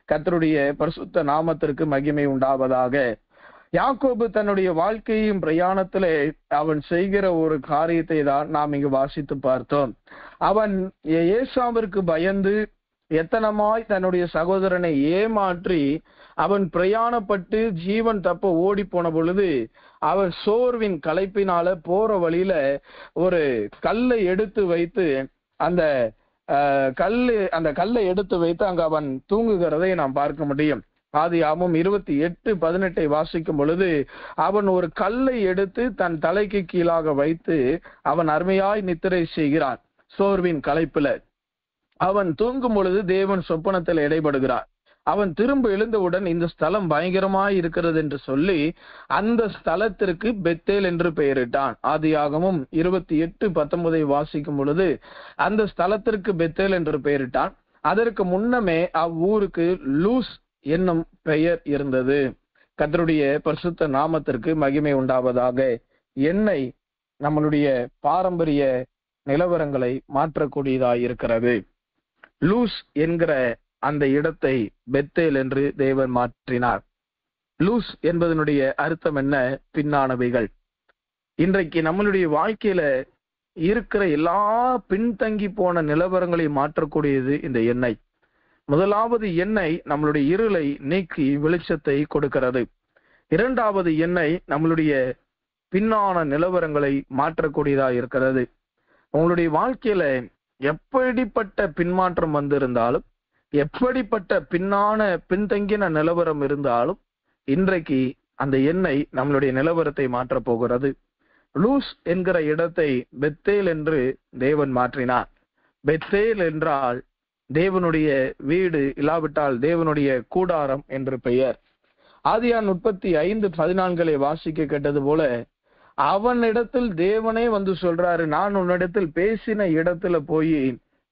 கர்த்தருடைய பரிசுத்த நாமத்திற்கு மகிமை உண்டாவதாக. யாக்கோபு தன்னுடைய வாழ்க்கையும் பிரயாணத்திலே அவன் செய்கிற ஒரு காரியத்தை தான் நாம் இங்கு வாசித்து பார்த்தோம். அவன் ஏசாவிற்கு பயந்து எத்தனமாய் தன்னுடைய சகோதரனை ஏமாற்றி அவன் பிரயாணப்பட்டு ஜீவன் தப்ப ஓடி போன பொழுது அவன் சோர்வின் களைப்பினால போற வழியில ஒரு கல்லை எடுத்து வைத்து அந்த கல்லை எடுத்து வைத்து அங்க அவன் தூங்குகிறதை நாம் பார்க்க முடியும். ஆதியாகமம் 28:18 வாசிக்கும் பொழுது, அவன் ஒரு கல்லை எடுத்து தன் தலைக்கு கீழாக வைத்து அவன் அருமையாய் நித்திரை செய்கிறான். சோர்வின் களைப்புல அவன் தூங்கும் பொழுது தேவன் சொப்பனத்தில் இடைபடுகிறார். அவன் திரும்ப எழுந்தவுடன் இந்த ஸ்தலம் பயங்கரமாய் இருக்கிறது என்று சொல்லி அந்த ஸ்தலத்திற்கு பெத்தேல் என்று பெயரிட்டான். ஆதியாகமம் 28:19 வாசிக்கும் பொழுது அந்த ஸ்தலத்திற்கு பெத்தேல் என்று பெயரிட்டான். அதற்கு முன்னமே அவ்வூருக்கு லூஸ் என்னும் பெயர் இருந்தது. கர்த்தருடைய பரிசுத்த நாமத்திற்கு மகிமை உண்டாவதாக. எண்ணெய் நம்மளுடைய பாரம்பரிய நிலவரங்களை மாற்றக்கூடியதாய் இருக்கிறது. லூஸ் என்கிற அந்த இடத்தை பெத்தேல் என்று தேவன் மாற்றினார். லூஸ் என்பதனுடைய அர்த்தம் என்ன? பின்னானவைகள். இன்றைக்கு நம்மளுடைய வாழ்க்கையில இருக்கிற எல்லா பின்தங்கி போன நிலவரங்களை மாற்றக்கூடியது இந்த எண்ணெய். முதலாவது எண்ணெய் நம்மளுடைய இருளை நீக்கி வெளிச்சத்தை கொடுக்கிறது. இரண்டாவது எண்ணெய் நம்மளுடைய பின்னான நிலவரங்களை மாற்றக்கூடியதாக இருக்கிறது. உங்களுடைய வாழ்க்கையில எப்படிப்பட்ட பின்மாற்றம் வந்திருந்தாலும், எப்படிப்பட்ட பின்தங்கின நிலவரம் இருந்தாலும், இன்றைக்கு அந்த எண்ணெய் நம்மளுடைய நிலவரத்தை மாற்றப் போகிறது. லூஸ் என்கிற இடத்தை பெத்தேல் என்று தேவன் மாற்றினார். பெத்தேல் என்றால் தேவனுடைய வீடு, இல்லாவிட்டால் தேவனுடைய கூடாரம் என்று பெயர். ஆதியாகமம் 35:14 வாசிக்க கேட்டது போல அவனிடத்தில் தேவனே வந்து சொல்றாரு, நான் உன்னிடத்தில் பேசின இடத்துல போய்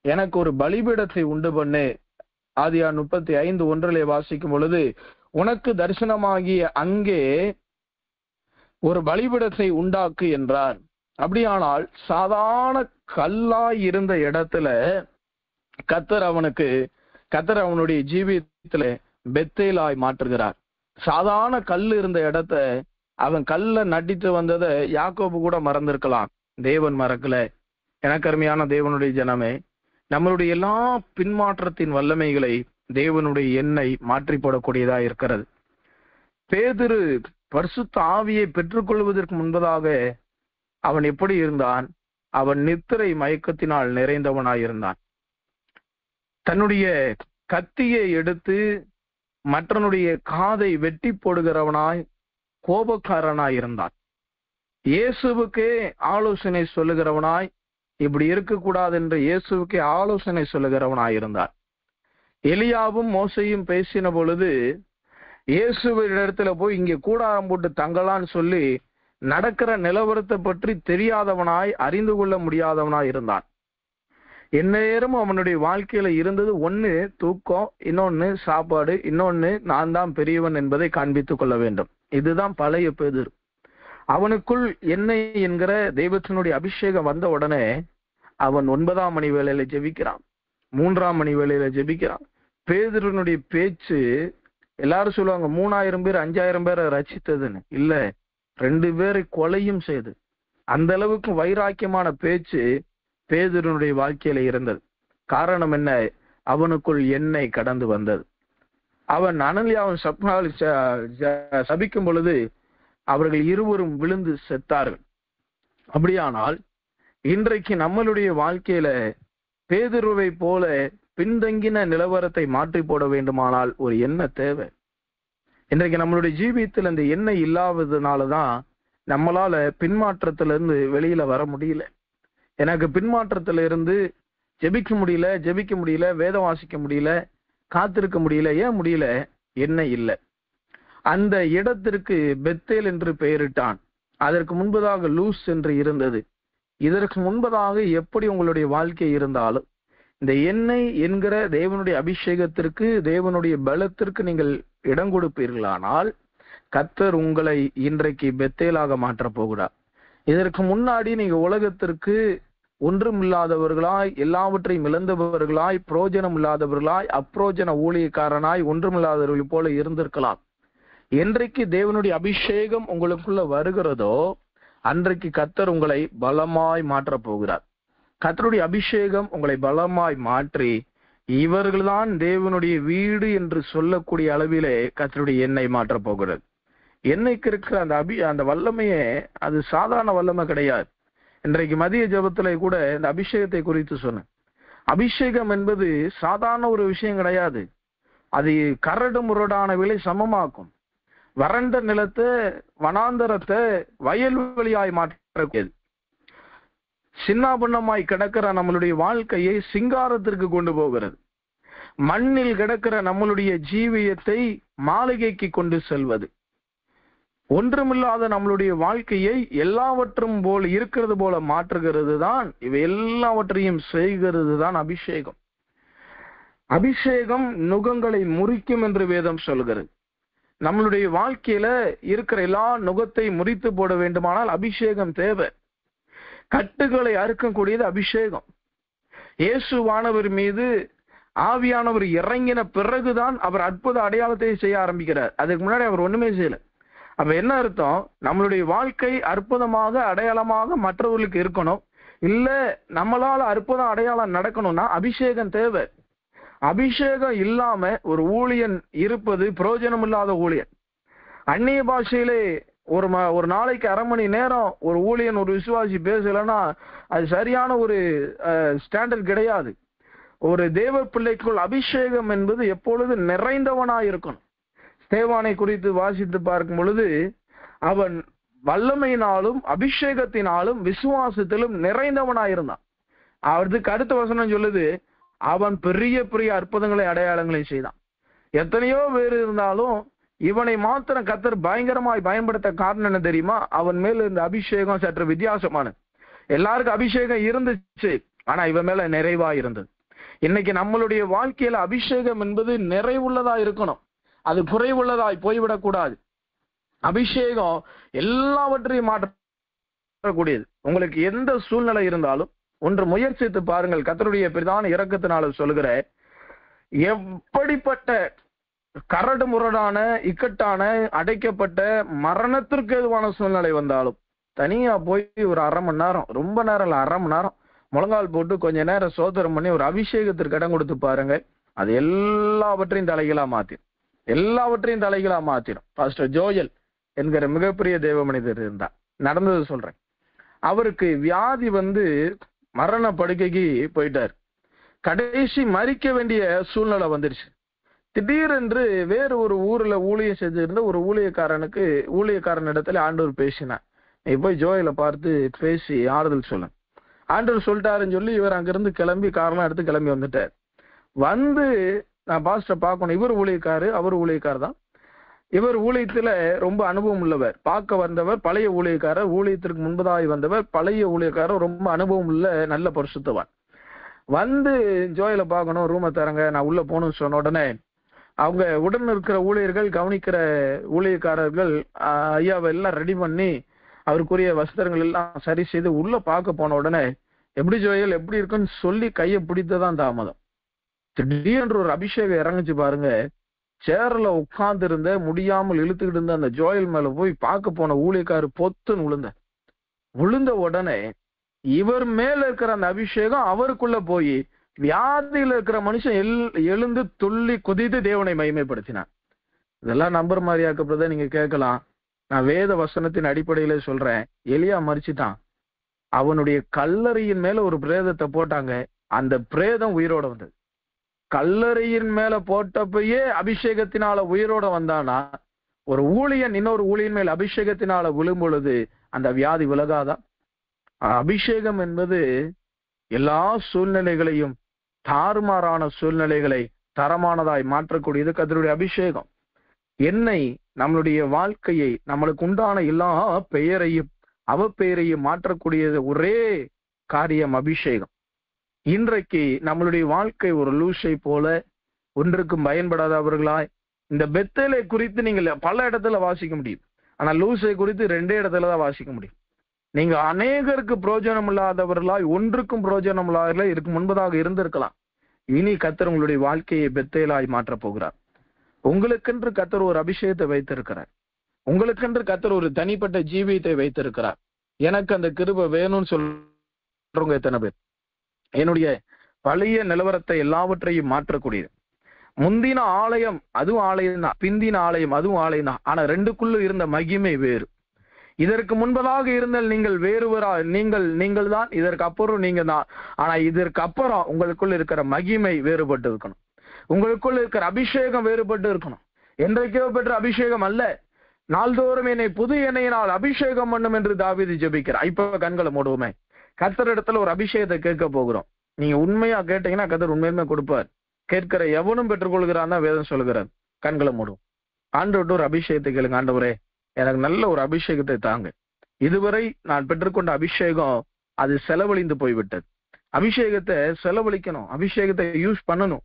எனக்கு ஒரு பலிபீடத்தை உண்டு பண்ணு. ஆதியாகமம் 35:1 வாசிக்கும் பொழுது, உனக்கு தரிசனமாகிய அங்கே ஒரு பலிபீடத்தை உண்டாக்கு என்றார். அப்படியானால் சாதாரண கல்லாய் இருந்த இடத்துல கர்த்தர் அவனுடைய ஜீவியத்துல பெத்தேலாய் மாற்றுகிறார். சாதாரண கல் இருந்த இடத்த அவன் கல்ல நட்டிட்டு வந்ததை யாக்கோபு கூட மறந்திருக்கலாம், தேவன் மறக்கல. எனக்கு அருமையான தேவனுடைய ஜனமே, நம்மளுடைய எல்லா பின்மாற்றத்தின் வல்லமைகளை தேவனுடைய எண்ணெய் மாற்றி போடக்கூடியதா இருக்கிறது. பேதுரு பரிசுத்த ஆவியை பெற்றுக்கொள்வதற்கு முன்பதாக அவன் எப்படி இருந்தான்? அவன் நித்திரை மயக்கத்தினால் நிறைந்தவனாயிருந்தான். தன்னுடைய கத்தியை எடுத்து மற்றனுடைய காதை வெட்டி போடுகிறவனாய் கோபக்காரனாய் இருந்தான். இயேசுவுக்கே ஆலோசனை சொல்லுகிறவனாய், இப்படி இருக்கக்கூடாது என்று இயேசுவுக்கே ஆலோசனை சொல்லுகிறவனாய் இருந்தான். எலியாவும் மோசையும் பேசின பொழுது இயேசுவிடத்துல போய் இங்கே கூடாரம் போட்டு தங்கலான்னு சொல்லி நடக்கிற நிலவரத்தை பற்றி தெரியாதவனாய், அறிந்து கொள்ள முடியாதவனாய் இருந்தான். எந்நேரமும் அவனுடைய வாழ்க்கையில இருந்தது ஒண்ணு தூக்கம், இன்னொன்னு சாப்பாடு, இன்னொன்னு நான் தான் பெரியவன் என்பதை காண்பித்துக் கொள்ள வேண்டும். இதுதான் பழைய பேதுரு. அவனுக்குள் எண்ணெய் என்கிற தெய்வத்தினுடைய அபிஷேகம் வந்த உடனே அவன் 9ஆம் மணி வேளையில ஜெபிக்கிறான், 3ஆம் மணி வேளையில ஜெபிக்கிறான், பேதுருனுடைய பேச்சு எல்லாரும் சொல்லுவாங்க 3000 பேர் 5000 பேரை ரட்சித்ததுன்னு. இல்ல, 2 பேரை கொலையும் செய்து. அந்த அளவுக்கு வைராக்கியமான பேச்சு பேதுருனுடைய வாழ்க்கையில இருந்தது. காரணம் என்ன? அவனுக்குள் எண்ணெய் கடந்து வந்தது. அவன் அனனியாவின் சப்னால் சபிக்கும் பொழுது அவர்கள் இருவரும் விழுந்து செத்தார்கள். அப்படியானால் இன்றைக்கு நம்மளுடைய வாழ்க்கையில பேதுருவை போல பின்தங்கின நிலவரத்தை மாற்றி போட வேண்டுமானால் ஒரு எண்ணெய் தேவை. இன்றைக்கு நம்மளுடைய ஜீவியத்தில் அந்த எண்ணெய் இல்லாததுனாலதான் நம்மளால பின்மாற்றத்திலிருந்து வெளியில வர முடியல. எனக்கு பின்மாற்றத்துல இருந்து ஜெபிக்க முடியல, வேதம் வாசிக்க முடியல, காத்திருக்க முடியல. ஏன் முடியல? எண்ணெய் இல்லை. அந்த இடத்திற்கு பெத்தேல் என்று பெயரிட்டான். அதற்கு முன்பதாக லூஸ் என்று இருந்தது. இதற்கு முன்பதாக எப்படி உங்களுடைய வாழ்க்கை இருந்தாலும் இந்த எண்ணெய் என்கிற தேவனுடைய அபிஷேகத்திற்கு, தேவனுடைய பலத்திற்கு நீங்கள் இடம் கொடுப்பீர்களானால் கர்த்தர் உங்களை இன்றைக்கு பெத்தேலாக மாற்ற போகிறார். இதற்கு முன்னாடி நீங்க உலகத்திற்கு ஒன்றும் இல்லாதவர்களாய், எல்லாவற்றையும் இழந்தவர்களாய், புரோஜனம் இல்லாதவர்களாய், அப்ரோஜன ஊழியக்காரனாய், ஒன்றுமில்லாதவர்கள் போல இருந்திருக்கலாம். என்றைக்கு தேவனுடைய அபிஷேகம் உங்களுக்குள்ள வருகிறதோ அன்றைக்கு கர்த்தர் உங்களை பலமாய் மாற்ற போகிறார். கர்த்தருடைய அபிஷேகம் உங்களை பலமாய் மாற்றி இவர்கள்தான் தேவனுடைய வீடு என்று சொல்லக்கூடிய அளவிலே கர்த்தருடைய எண்ணெய் மாற்ற போகிறது. எண்ணெய்க்கு இருக்கிற அந்த வல்லமையே அது சாதாரண வல்லமை கிடையாது. இன்றைக்கு மதிய ஜெபத்திலே கூட இந்த அபிஷேகத்தை குறித்து சொன்னேன். அபிஷேகம் என்பது சாதாரண ஒரு விஷயம் கிடையாது. அது கரடு முரடான விலை சமமாக்கும். வறண்ட நிலத்தை, வனாந்தரத்தை வயல்வெளியாய் மாற்றக்கூடியது. சின்னாபண்ணமாய் கிடக்கிற நம்மளுடைய வாழ்க்கையை சிங்காரத்திற்கு கொண்டு போகிறது. மண்ணில் கிடக்கிற நம்மளுடைய ஜீவியத்தை மாளிகைக்கு கொண்டு செல்வது. ஒன்றுமில்லாத நம்மளுடைய வாழ்க்கையை எல்லாவற்றும் போல் இருக்கிறது போல மாற்றுகிறது தான், இவை எல்லாவற்றையும் செய்கிறது தான் அபிஷேகம். அபிஷேகம் நுகங்களை முறிக்கும் என்று வேதம் சொல்கிறது. நம்மளுடைய வாழ்க்கையில இருக்கிற எல்லா நுகத்தை முறித்து போட வேண்டுமானால் அபிஷேகம் தேவை. கட்டுகளை அறுக்கக்கூடியது அபிஷேகம். இயேசுவானவர் மீது ஆவியானவர் இறங்கின பிறகுதான் அவர் அற்புத அடையாளத்தை செய்ய ஆரம்பிக்கிறார். அதுக்கு முன்னாடி அவர் ஒண்ணுமே செய்யல. அப்ப என்ன அர்த்தம்? நம்மளுடைய வாழ்க்கை அற்புதமாக அடையாளமாக மற்றவர்களுக்கு இருக்கணும். இல்ல நம்மளால அற்புதம் அடையாளம் நடக்கணும்னா அபிஷேகம் தேவை. அபிஷேகம் இல்லாம ஒரு ஊழியன் இருப்பது பிரயோஜனம் இல்லாத ஊழியன். அந்நிய பாஷையிலே ஒரு நாளைக்கு 1/2 மணி நேரம் ஒரு ஊழியன், ஒரு விசுவாசி பேசலன்னா அது சரியான ஒரு ஸ்டாண்டர்ட் கிடையாது. ஒரு தேவ பிள்ளைக்குள் அபிஷேகம் என்பது எப்பொழுது நிறைந்தவனாய் இருக்கணும். ஸ்தேவானை குறித்து வாசித்து பார்க்கும் பொழுது அவன் வல்லமையினாலும் அபிஷேகத்தினாலும் விசுவாசத்திலும் நிறைந்தவனாயிருந்தான். அதுக்கு அடுத்த வசனம் சொல்லுது, அவன் பெரிய பெரிய அற்புதங்களை அடையாளங்களையும் செய்தான். எத்தனையோ பேர் இருந்தாலும் இவனை மாத்திரம் கர்த்தர் பயங்கரமாய் பயன்படுத்த காரணம் என்ன தெரியுமா? அவன் மேல இருந்த அபிஷேகம் சற்று வித்தியாசமானது. எல்லாருக்கும் அபிஷேகம் இருந்துச்சு, ஆனா இவன் மேல நிறைவா இருந்தது. இன்னைக்கு நம்மளுடைய வாழ்க்கையில அபிஷேகம் என்பது நிறைவுள்ளதா இருக்கணும். அது குறைவுள்ளதாய் போய்விடக்கூடாது. அபிஷேகம் எல்லாவற்றையும் மாற்றக்கூடியது. உங்களுக்கு எந்த சூழ்நிலை இருந்தாலும் ஒன்று முயற்சித்து பாருங்கள். கர்த்தருடைய பிரதான இரக்கத்தினால சொல்லுகிற, எப்படிப்பட்ட கரடு முரடான, இக்கட்டான, அடைக்கப்பட்ட, மரணத்திற்கு எதுவான சூழ்நிலை வந்தாலும் தனியா போய் ஒரு 1/2 மணி நேரம், ரொம்ப நேரம் இல்ல, 1/2 மணி நேரம் முழங்கால் போட்டு கொஞ்ச நேரம் சோதனம் பண்ணி ஒரு அபிஷேகத்திற்கு இடம் கொடுத்து பாருங்க. அது எல்லாவற்றையும் தலைகளா மாத்திரும். பாஸ்டர் ஜோயல் என்கிற மிகப்பெரிய தேவ மனிதர் இருந்தார். நடந்தது சொல்றேன். அவருக்கு வியாதி மரண படுக்கைக்கு போயிட்டார். கடைசி மறிக்க வேண்டிய சூழ்நிலை வந்துருச்சு. திடீரென்று வேறு ஒரு ஊர்ல ஊழியம் செஞ்சிருந்த ஒரு ஊழியக்காரனிடத்துல ஆண்டவர் பேசினார். நீ போய் ஜோயலை பார்த்து பேசி ஆறுதல் சொல்ல. ஆண்டவர் சொல்லிட்டாருன்னு சொல்லி இவர் அங்கிருந்து கிளம்பி காரெல்லாம் எடுத்து கிளம்பி வந்துட்டார். நான் பாஸ்டர் பார்க்கணும். இவர் ஊழியக்காரு, அவர் ஊழியக்கார் தான். இவர் ஊழியத்துல ரொம்ப அனுபவம் உள்ளவர். பார்க்க வந்தவர் பழைய ஊழியக்காரர், ஊழியத்திற்கு முன்பதாகி வந்தவர் பழைய ஊழியக்காரர், ரொம்ப அனுபவம் உள்ள நல்ல பரிசுத்தவான். ஜோயலை பார்க்கணும், ரூமை தரங்க, நான் உள்ள போகணும்னு சொன்ன உடனே அவங்க உடன் இருக்கிற ஊழியர்கள், கவனிக்கிற ஊழியக்காரர்கள் ஐயாவை எல்லாம் ரெடி பண்ணி அவருக்குரிய வஸ்திரங்கள் எல்லாம் சரி செய்து உள்ள பார்க்க போன உடனே, எப்படி ஜோயல் எப்படி இருக்குன்னு சொல்லி கையை பிடித்ததான் தாமதம். திடீரென்று ஒரு அபிஷேகம் இறங்குச்சு பாருங்க. சேர்ல உட்கார்ந்து இருந்த முடியாமல் இழுத்துக்கிட்டு இருந்த அந்த ஜோயல் மேல போய் பார்க்க போன ஊழியக்காரு பொத்துன்னு விழுந்த உடனே இவர் மேல இருக்கிற அந்த அபிஷேகம் அவருக்குள்ள போய் வியாதியில இருக்கிற மனுஷன் எழுந்து துள்ளி குதித்து தேவனை மகிமைப்படுத்தினான். இதெல்லாம் நம்புற மாதிரியாக்கப்படுறத நீங்க கேட்கலாம். நான் வேத வசனத்தின் அடிப்படையில சொல்றேன். எலியா மரிச்சிட்டான். அவனுடைய கல்லறையின் மேல ஒரு பிரேதத்தை போட்டாங்க. அந்த பிரேதம் உயிரோட வந்தது. கல்லறையின் மேல போட்டப்பயே அபிஷேகத்தினால உயிரோட வந்தானா, ஒரு ஊழியன் இன்னொரு ஊழியன் மேல் அபிஷேகத்தினால விழும் பொழுது அந்த வியாதி விலகாதா? அபிஷேகம் என்பது எல்லா சூழ்நிலைகளையும், தாறுமாறான சூழ்நிலைகளை தரமானதாய் மாற்றக்கூடியது கர்த்தருடைய அபிஷேகம். என்னை, நம்மளுடைய வாழ்க்கையை, நம்மளுக்கு உண்டான எல்லா பெயரையும் அவப்பெயரையும் மாற்றக்கூடியது ஒரே காரியம் அபிஷேகம். இன்றைக்கு நம்மளுடைய வாழ்க்கை ஒரு லூசை போல, ஒன்றுக்கும் பயன்படாதவர்களாய், இந்த பெத்தேலை குறித்து நீங்கள் பல இடத்துல வாசிக்க முடியும். ஆனா லூசை குறித்து 2 இடத்துலதான் வாசிக்க முடியும். நீங்க அநேகருக்கு பிரயோஜனம் இல்லாதவர்களாய், ஒன்றுக்கும் பிரயோஜனம் இல்லாதவர்களாய் இருக்கு முன்பதாக இருந்திருக்கலாம். இனி கர்த்தர் உங்களுடைய வாழ்க்கையை பெத்தேலாய் மாற்றப் போகிறார். உங்களுக்கென்று கர்த்தர் ஒரு அபிஷேகத்தை வைத்திருக்கிறார். உங்களுக்கென்று கர்த்தர் ஒரு தனிப்பட்ட ஜீவியத்தை வைத்திருக்கிறார். எனக்கு அந்த கிருபை வேணும்னு சொல்றவங்க எத்தனை பேர்? என்னுடைய பழைய நிலவரத்தை எல்லாவற்றையும் மாற்றக்கூடியது. முந்தின ஆலயம் அதுவும் ஆலயம் தான், பிந்தின ஆலயம் அதுவும் ஆலயம் தான். ஆனா ரெண்டுக்குள்ள இருந்த மகிமை வேறு. இதற்கு முன்பதாக இருந்தால் நீங்கள் வேறுவரா, நீங்கள் தான், இதற்கு அப்புறம் நீங்க தான். ஆனா இதற்கு அப்புறம் உங்களுக்குள்ள இருக்கிற மகிமை வேறுபட்டு இருக்கணும். உங்களுக்குள்ள இருக்கிற அபிஷேகம் வேறுபட்டு இருக்கணும். என்றைக்கோ பெற்ற அபிஷேகம் அல்ல. நாள்தோறும் என்னை புது எண்ணெயினால் அபிஷேகம் பண்ணும் என்று தாவீது ஜெபிக்கிறார். இப்ப கண்களை மூடுவோமே. கர்த்தரிடத்துல ஒரு அபிஷேகத்தை கேட்க போகிறோம். நீங்க உண்மையா கேட்டீங்கன்னா கர்த்தர் உண்மையுமே கொடுப்பார். கேட்கிற எவனும் பெற்றுக்கொள்கிறான் தான் வேதம் சொல்கிறார். கண்களை மூடும். ஆண்டவர்கிட்ட ஒரு அபிஷேகத்தை கேளுங்க. ஆண்டவரே, எனக்கு நல்ல ஒரு அபிஷேகத்தை தாங்க. இதுவரை நான் பெற்றுக்கொண்ட அபிஷேகம் அது செலவழிந்து போய்விட்டது. அபிஷேகத்தை செலவழிக்கணும். அபிஷேகத்தை யூஸ் பண்ணணும்.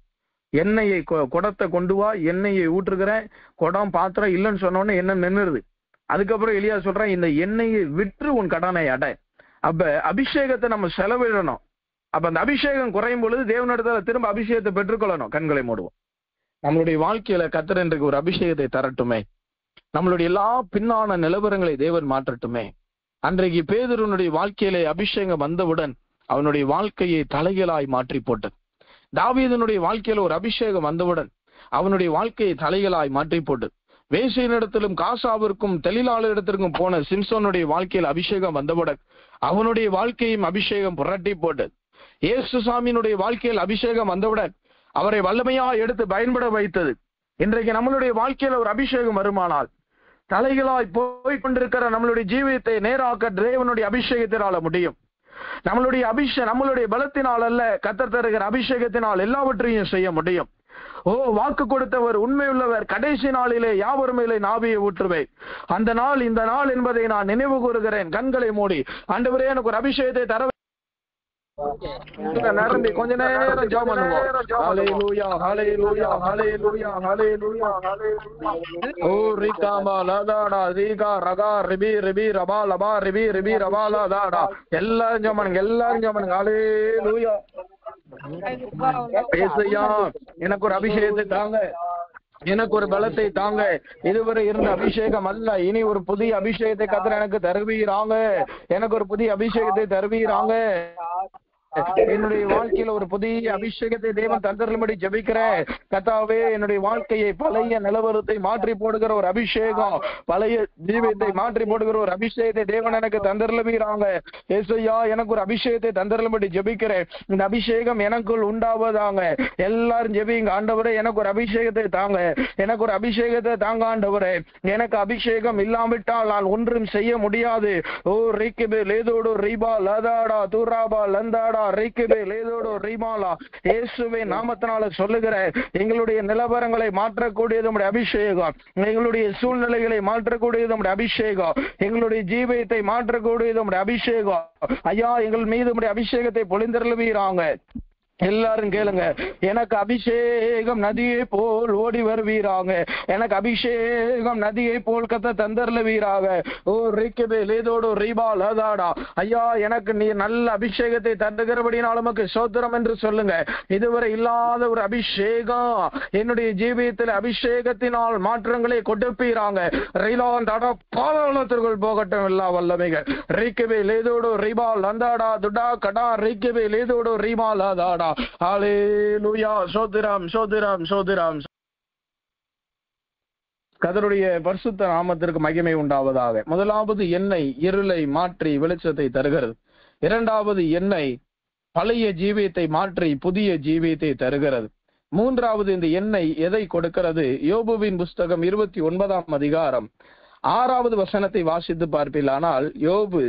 எண்ணெயை குடத்தை கொண்டு வா, எண்ணெயை ஊற்றுகிறேன். குடம் பாத்திரம் இல்லைன்னு சொன்னோடனே என்ன நின்னுருது. அதுக்கப்புறம் எலியா சொல்றேன், இந்த எண்ணெயை விற்று உன் கடனை அடை. அப்ப அபிஷேகத்தை நம்ம செலவிடணும். அப்ப அந்த அபிஷேகம் குறையும் பொழுது தேவனிடத்துல திரும்ப அபிஷேகத்தை பெற்றுக்கொள்ளணும். கண்களை மூடுவோம். நம்மளுடைய வாழ்க்கையில கர்த்தர் இன்றைக்கு ஒரு அபிஷேகத்தை தரட்டுமே. நம்மளுடைய எல்லா பின்னான நிலவரங்களை தேவன் மாற்றட்டுமே. அன்றைக்கு பேதுருனுடைய வாழ்க்கையிலே அபிஷேகம் வந்தவுடன் அவனுடைய வாழ்க்கையை தலைகளாய் மாற்றி போட்டது. தாவீதனுடைய வாழ்க்கையில ஒரு அபிஷேகம் வந்தவுடன் அவனுடைய வாழ்க்கையை தலைகளாய் மாற்றி போட்டது. வேசியினிடத்திலும் காசாவிற்கும் தெளிலாளரிடத்திற்கும் போன சிம்சோனுடைய வாழ்க்கையில் அபிஷேகம் வந்தவுடன் அவனுடைய வாழ்க்கையும் அபிஷேகம் புரட்டி போட்டது. இயேசுசாமியினுடைய வாழ்க்கையில் அபிஷேகம் வந்தவுடன் அவரை வல்லமையா எடுத்து பயன்பட வைத்தது. இன்றைக்கு நம்மளுடைய வாழ்க்கையில ஒரு அபிஷேகம் வருமானால் தலைகளாய் போய் கொண்டிருக்கிற நம்மளுடைய ஜீவியத்தை நேராக்க தேவனுடைய அபிஷேகத்தினால முடியும். நம்மளுடைய பலத்தினால் அல்ல, கர்த்தர் தருகிற அபிஷேகத்தினால் எல்லாவற்றையும் செய்ய முடியும். வாக்கு கொடுத்தவர் உண்மையுள்ளவர். கடைசி நாளிலே யாவர் மேலே நாவியை ஊற்றுவேன். அந்த நாள் இந்த நாள் என்பதை நான் நினைவு கூறுகிறேன். கண்களை மூடி ஆண்டவரே எனக்கு ஒரு அபிஷேகத்தை தர நிரம்பி கொஞ்ச நேரம் ஜெபம் பண்ணுவோம். ஹல்லேலூயா ஹல்லேலூயா ஹல்லேலூயா ஹல்லேலூயா ஹல்லேலூயா. ஓ ரிகாமா லதாடா ரீகா ரகா ரிபி ரிபி ரபா லபா ரிபி ரிபி ரபா லதாடா. எல்லாரும் ஜெபம் பண்ணுங்க, எல்லாரும் ஜெபம் பண்ணுங்க. ஹல்லேலூயா. ஏசையா எனக்கு ஒரு அபிஷேகத்தை தாங்க, எனக்கு ஒரு பலத்தை தாங்க. இதுவரை இருந்த அபிஷேகம் அல்ல, இனி ஒரு புதிய அபிஷேகத்தை கர்த்தர் எனக்கு தருவீராங்க. எனக்கு ஒரு புதிய அபிஷேகத்தை தருவீராங்க. என்னுடைய வாழ்க்கையில ஒரு புதிய அபிஷேகத்தை தேவன் தந்தரும்படி ஜெபிக்கிறேன். கர்த்தாவே, என்னுடைய வாழ்க்கையை பழைய நிலவரத்தை மாற்றி போடுகிற ஒரு அபிஷேகம், பழைய ஜீவியத்தை மாற்றி போடுகிற ஒரு அபிஷேகத்தை தேவன் எனக்கு தந்தருளுவீராங்க. ஏசையா எனக்கு ஒரு அபிஷேகத்தை தந்தருளும்படி ஜெபிக்கிறேன். இந்த அபிஷேகம் எனக்குள் உண்டாவதாங்க. எல்லாரும் ஜெபிங்க. ஆண்டவரே எனக்கு ஒரு அபிஷேகத்தை தாங்க, எனக்கு ஒரு அபிஷேகத்தை தாங்க ஆண்டவரே. எனக்கு அபிஷேகம் இல்லாவிட்டால் நான் ஒன்றும் செய்ய முடியாது. ஓ ரிக்கிபே லேதோடு ரீபா லதாடா தூராபா லந்தாடா இயேசுவே நாமத்தினால சொல்லுகிற எங்களுடைய நிலவரங்களை மாற்றக்கூடியது உம்முடைய அபிஷேகம். எங்களுடைய சூழ்நிலைகளை மாற்றக்கூடியது உம்முடைய அபிஷேகம். எங்களுடைய ஜீவியத்தை மாற்றக்கூடியது உம்முடைய அபிஷேகம். ஐயா, எங்கள் மீது உம்முடைய அபிஷேகத்தை பொழிந்தருளுவீராங்க. எல்லாரும் கேளுங்க. எனக்கு அபிஷேகம் நதியை போல் ஓடி வருவீராங்க. எனக்கு அபிஷேகம் நதியை போல் கத்த தந்தர்லுவீராக. ஓ ரிக்கபே லேதோடு ரீபால் அதாடா. ஐயா, எனக்கு நீ நல்ல அபிஷேகத்தை தருகிறபடினால் நமக்கு சோத்திரம் என்று சொல்லுங்க. இதுவரை இல்லாத ஒரு அபிஷேகம் என்னுடைய ஜீவியத்தில் அபிஷேகத்தினால் மாற்றங்களை கொடுப்பீராங்க. ரீலான் தாடா பாதாளத்திற்குள் போகட்டும் எல்லா வல்லமைகள். ரிக்கபே லேதோடு ரீபால் அந்தாடா துடா கடா ரிக்கபே லேதோடு ரீபால் அதாடா. ஹல்லேலூயா. சோத்திரம் சோத்திரம் சோத்திரம். கர்த்தருடைய பரிசுத்த நாமத்திற்கு மகிமை உண்டாவதாக. முதலாவது எண்ணெய் இருளை மாற்றி வெளிச்சத்தை தருகிறது. இரண்டாவது எண்ணெய் பழைய ஜீவியத்தை மாற்றி புதிய ஜீவியத்தை தருகிறது. மூன்றாவது இந்த எண்ணெய் எதை கொடுக்கிறது? யோபுவின் புஸ்தகம் 29ஆம் அதிகாரம் 6வது வசனத்தை வாசித்து பார்ப்பீர்களானால், யோபு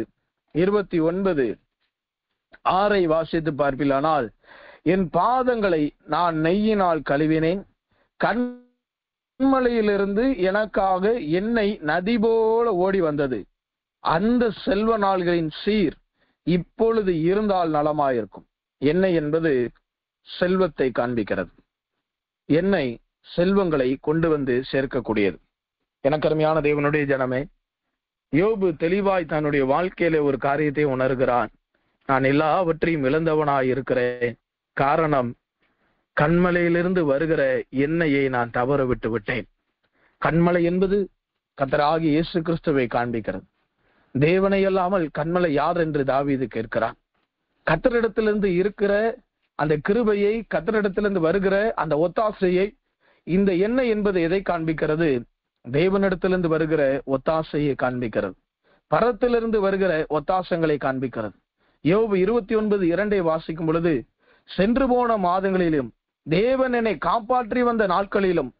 29:6 வாசித்து பார்ப்பீர்களானால், என் பாதங்களை நான் நெய்யினால் கழுவினேன், கண்மலையிலிருந்து எனக்காக எண்ணெய் நதி போல ஓடி வந்தது. அந்த செல்வ நாள்களின் சீர் இப்பொழுது இருந்தால் நலமாயிருக்கும். எண்ணெய் என்பது செல்வத்தை காண்பிக்கிறது. எண்ணெய் செல்வங்களை கொண்டு வந்து சேர்க்கக்கூடியது. எனக்கு அருமையான தேவனுடைய ஜனமே, யோபு தெளிவாய் தன்னுடைய வாழ்க்கையில ஒரு காரியத்தை உணர்கிறான். நான் எல்லாவற்றையும் இழந்தவனாய் இருக்கிறேன். காரணம், கண்மலையிலிருந்து வருகிற எண்ணெயை நான் தவற விட்டு விட்டேன். கண்மலை என்பது கர்த்தராகிய இயேசு கிறிஸ்துவை காண்பிக்கிறது. தேவனை அல்லாமல் கண்மலை யார் என்று தாவீது கேட்கிறான். கர்த்தரிடத்திலிருந்து இருக்கிற அந்த கிருபையை, கர்த்தரிடத்திலிருந்து வருகிற அந்த ஒத்தாசையை, இந்த எண்ணெய் என்பது எதை காண்பிக்கிறது? தேவனிடத்திலிருந்து வருகிற ஒத்தாசையை காண்பிக்கிறது. பரத்திலிருந்து வருகிற ஒத்தாசங்களை காண்பிக்கிறது. யோபு 29:2 வாசிக்கும் பொழுது, சென்று போன மாதங்களிலும் தேவன் என்னை காப்பாற்றி வந்த நாட்களிலும்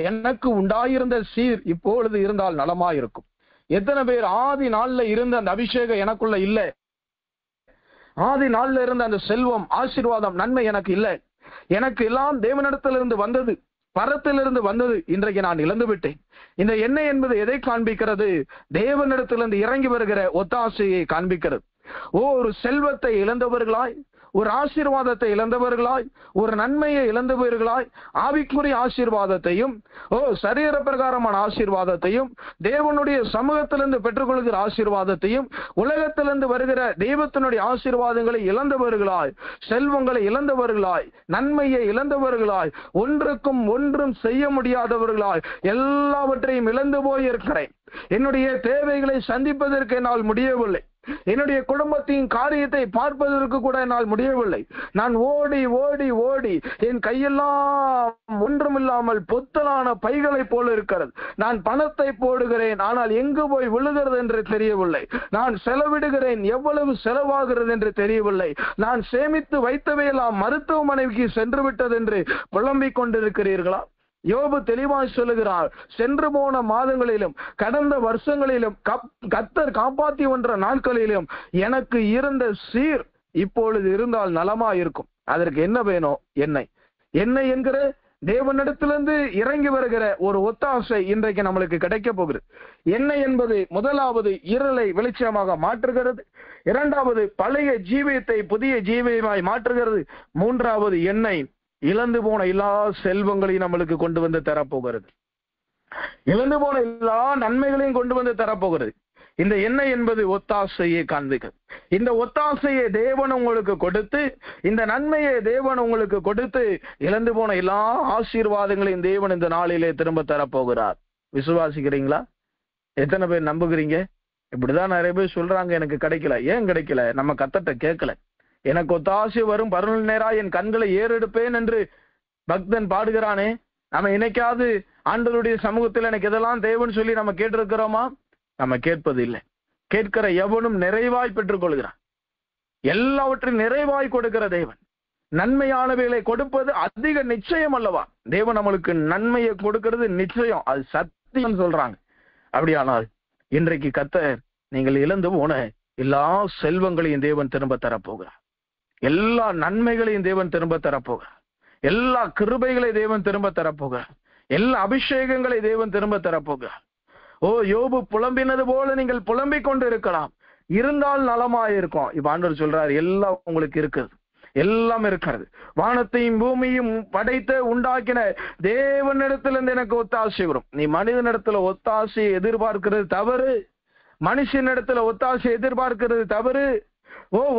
எனக்கு உண்டாயிருந்த சீர் இப்பொழுது இருந்தால் நலமாயிருக்கும். எத்தனை பேர் ஆதி நாள்ல இருந்த அந்த அபிஷேகம் எனக்குள்ள இல்ல, ஆதி நாள்ல இருந்த அந்த செல்வம், ஆசீர்வாதம், நன்மை எனக்கு இல்லை, எனக்கு எல்லாம் தேவனிடத்திலிருந்து வந்தது, பரத்திலிருந்து வந்தது, இன்றைக்கு நான் இழந்து விட்டேன். இந்த எண்ணெய் என்பது எதை காண்பிக்கிறது? தேவனிடத்திலிருந்து இறங்கி வருகிற ஒத்தாசையை காண்பிக்கிறது. ஒரு செல்வத்தை இழந்தவர்களாய், ஒரு ஆசீர்வாதத்தை இழந்தவர்களாய், ஒரு நன்மையை இழந்தவர்களாய், ஆவிக்குரிய ஆசீர்வாதத்தையும் சரீர பிரகாரமான ஆசீர்வாதத்தையும், தேவனுடைய சமூகத்திலிருந்து பெற்றுக்கொள்கிற ஆசீர்வாதத்தையும், உலகத்திலிருந்து வருகிற தெய்வத்தினுடைய ஆசீர்வாதங்களை இழந்தவர்களாய், செல்வங்களை இழந்தவர்களாய், நன்மையை இழந்தவர்களாய், ஒன்றுக்கும் ஒன்றும் செய்ய முடியாதவர்களாய் எல்லாவற்றையும் இழந்து போயிருக்கிறேன். என்னுடைய தேவைகளை சந்திப்பதற்கு என்னால் முடியவில்லை. என்னுடைய குடும்பத்தின் காரியத்தை பார்ப்பதற்கு கூட என்னால் முடியவில்லை. நான் ஓடி ஓடி ஓடி என் கையெல்லாம் ஒன்றுமில்லாமல் பொத்தலான பைகளை போல இருக்கிறது. நான் பணத்தை போடுகிறேன், ஆனால் எங்கு போய் விழுகிறது என்று தெரியவில்லை. நான் செலவிடுகிறேன், எவ்வளவு செலவாகிறது என்று தெரியவில்லை. நான் சேமித்து வைத்தவையெல்லாம் மருத்துவமனைக்கு சென்று விட்டது என்று புலம்பிக் கொண்டிருக்கிறீர்களா? யோபு தெளிவாய் சொல்லுகிறார், சென்று போன மாதங்களிலும் கடந்த வருஷங்களிலும் கர்த்தர் காப்பாற்றி வந்த நாட்களிலும் எனக்கு இருந்த சீர் இப்பொழுது இருந்தால் நலமாயிருக்கும். அதற்கு என்ன வேணும்? எண்ணெய். எண்ணெய் என்கிற தேவனிடத்திலிருந்து இறங்கி வருகிற ஒரு ஒத்தாசை இன்றைக்கு நம்மளுக்கு கிடைக்க போகிறது. எண்ணெய் என்பது முதலாவது இருளை வெளிச்சமாக மாற்றுகிறது. இரண்டாவது பழைய ஜீவியத்தை புதிய ஜீவியமாய் மாற்றுகிறது. மூன்றாவது எண்ணெய் இழந்து போன எல்லா செல்வங்களையும் நம்மளுக்கு கொண்டு வந்து தரப்போகிறது. இழந்து போன எல்லா நன்மைகளையும் கொண்டு வந்து தரப்போகிறது. இந்த எண்ணெய் என்பது ஒத்தாசையை காண்பிக்கிறது. இந்த ஒத்தாசையை தேவன் உங்களுக்கு கொடுத்து, இந்த நன்மையை தேவன் உங்களுக்கு கொடுத்து, இழந்து போன எல்லா ஆசீர்வாதங்களையும் தேவன் இந்த நாளிலே திரும்ப தரப்போகிறார். விசுவாசிக்கிறீங்களா? எத்தனை பேர் நம்புகிறீங்க? இப்படிதான் நிறைய பேர் சொல்றாங்க, எனக்கு கிடைக்கல. ஏன் கிடைக்கல? நம்ம கர்த்தர்ட்ட கேட்கல. எனக்கு ஒத்தாசை வரும் பருள் நேரா என் கண்களை ஏறெடுப்பேன் என்று பக்தன் பாடுகிறானே, நம்ம என்னைக்காவது ஆண்டவருடைய சமூகத்தில் எனக்கு இதெல்லாம் தேவன் சொல்லி நம்ம கேட்டிருக்கிறோமா? நம்ம கேட்பது இல்லை. கேட்கிற எவனும் நிறைவாய் பெற்றுக் கொள்கிறான். எல்லாவற்றையும் நிறைவாய் கொடுக்கிற தேவன் நன்மையானவைகளை கொடுப்பது அதிக நிச்சயம் அல்லவா? தேவன் நம்மளுக்கு நன்மையை கொடுக்கிறது நிச்சயம், அது சத்தியம் சொல்றாங்க. அப்படியானால் இன்றைக்கு கர்த்தர் நீங்கள் இழந்து போன எல்லா செல்வங்களையும் தேவன் திரும்ப தரப்போகிறார். எல்லா நன்மைகளையும் தேவன் திரும்ப தரப்போகிறார். எல்லா கிருபைகளை தேவன் திரும்ப தரப்போகிறார். எல்லா அபிஷேகங்களை தேவன் திரும்ப தரப்போகிறார். யோபு புலம்பினது போல நீங்கள் புலம்பிக் கொண்டு இருக்கலாம், இருந்தால் நலமாயிருக்கும். இப்ப ஆண்டவர் சொல்றாரு, எல்லாம் உங்களுக்கு இருக்குது. எல்லாம் இருக்கிறது. வானத்தையும் பூமியும் படைத்து உண்டாக்கின தேவனிடத்திலிருந்து எனக்கு ஒத்தாசை வரும். நீ மனிதனிடத்துல ஒத்தாசையை எதிர்பார்க்கிறது தவறு. மனுஷனிடத்துல ஒத்தாசை எதிர்பார்க்கிறது தவறு.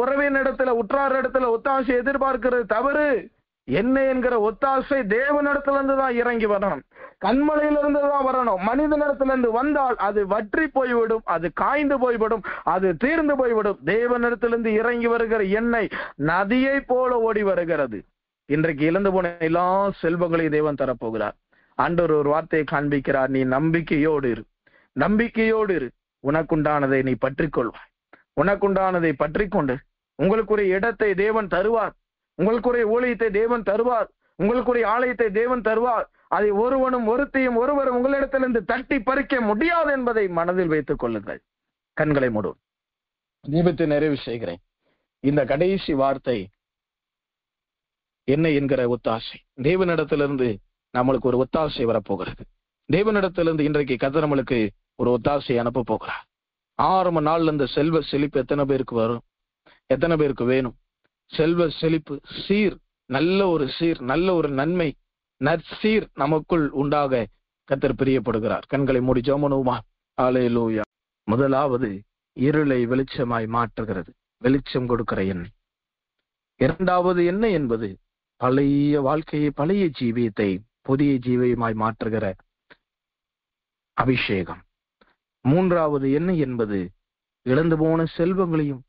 உறவினிடத்துல உற்றார் இடத்துல ஒத்தாசை எதிர்பார்க்கிறது தவறு. என்ன என்கிற ஒத்தாசை தேவனிடத்துல இருந்து தான் இறங்கி வரணும். கண்மலையிலிருந்து தான் வரணும். மனிதனிடத்திலிருந்து வந்தால் அது வற்றி போய்விடும், அது காய்ந்து போய்விடும், அது தீர்ந்து போய்விடும். தேவனிடத்திலிருந்து இறங்கி வருகிற எண்ணெய் நதியை போல ஓடி வருகிறது. இன்றைக்கு இழந்து போன எல்லா செல்வங்களையும் தேவன் தரப்போகிறார். ஆண்டவர் ஒரு வார்த்தையை காண்பிக்கிறார். நீ நம்பிக்கையோடு இரு, நம்பிக்கையோடு இரு. உனக்குண்டானதை நீ பற்றிக்கொள்வாய். உனக்குண்டானதை பற்றி கொண்டு உங்களுக்குரிய இடத்தை தேவன் தருவார். உங்களுக்குரிய ஊழியத்தை தேவன் தருவார். உங்களுக்குரிய ஆலயத்தை தேவன் தருவார். அதை ஒருவனும் ஒருத்தையும் ஒருவரும் உங்களிடத்திலிருந்து தட்டி பறிக்க முடியாது என்பதை மனதில் வைத்துக் கொள்ளுங்கள். கண்களை மூடும். தீபத்தை நிறைவு செய்கிறேன். இந்த கடைசி வார்த்தை என்ன என்கிற ஒத்தாசை. தேவனிடத்திலிருந்து நம்மளுக்கு ஒரு ஒத்தாசை வரப்போகிறது. தேவனிடத்திலிருந்து இன்றைக்கு கர்த்தர் நம்மளுக்கு ஒரு ஒத்தாசை அனுப்ப போகிறார். ஆரம்ப நாள்ல இந்த செல்வ செழிப்பு எத்தனை பேருக்கு வரும்? எத்தனை பேருக்கு வேணும்? செல்வ செழிப்பு, சீர், நல்ல ஒரு சீர், நல்ல ஒரு நன்மை, நற்சீர் நமக்குள் உண்டாக கர்த்தர் பிரியப்படுகிறார். கண்களை மூடி ஜெபம் பண்ணுவோமா? அல்லேலூயா. முதலாவது, இருளை வெளிச்சமாய் மாற்றுகிறது, வெளிச்சம் கொடுக்கிற எண்ணெய். இரண்டாவது எண்ணெய் என்பது பழைய வாழ்க்கையை, பழைய ஜீவியத்தை புதிய ஜீவியமாய் மாற்றுகிற அபிஷேகம். மூன்றாவது எண்ணெய் என்பது இழந்து போன செல்வங்களையும்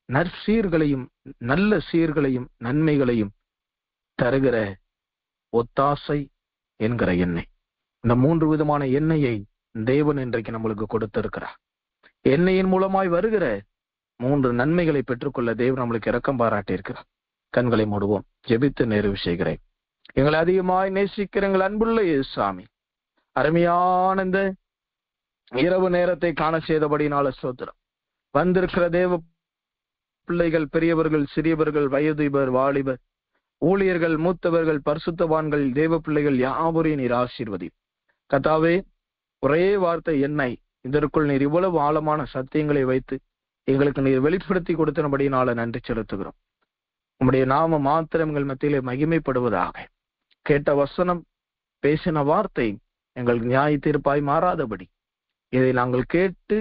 நற்சீர்களையும் நல்ல சீர்களையும் நன்மைகளையும் தருகிற ஒத்தாசை என்கிற எண்ணெய். இந்த மூன்று விதமான எண்ணெயை தேவன் இன்றைக்கு நம்மளுக்கு கொடுத்திருக்கிறார். எண்ணெயின் மூலமாய் வருகிற மூன்று நன்மைகளை பெற்றுக்கொள்ள தேவன் நம்மளுக்கு இரக்கம் பாராட்டி இருக்கிறார். கண்களை மூடுவோம். ஜெபித்து நிறைவு செய்கிறேன். எங்களை அதிகமாய் நேசிக்கிற எங்கள் அன்புள்ள இயேசுசாமி, அருமையான இந்த இரவு நேரத்தை காண செய்தபடினால ஸ்தோத்திரம். வந்திருக்கிற தேவ பிள்ளைகள், பெரியவர்கள், சிறியவர்கள், வயதுபர், வாலிபர், ஊழியர்கள், மூத்தவர்கள், பரிசுத்தவான்கள், தேவ பிள்ளைகள் யாவரையும் நீர் ஆசீர்வதி. கர்த்தாவே, ஒரே வார்த்தை எண்ணெய், இதற்குள் நீர் இவ்வளவு ஆழமான சத்தியங்களை வைத்து எங்களுக்கு நீர் வெளிப்படுத்தி கொடுத்தபடினால நன்றி செலுத்துகிறோம். உம்முடைய நாம மாத்திரம் எங்கள் மத்தியிலே மகிமைப்படுவதாக. கேட்ட வசனம், பேசின வார்த்தை எங்கள் நியாய தீர்ப்பாய் மாறாதபடி இதை நாங்கள் கேட்டு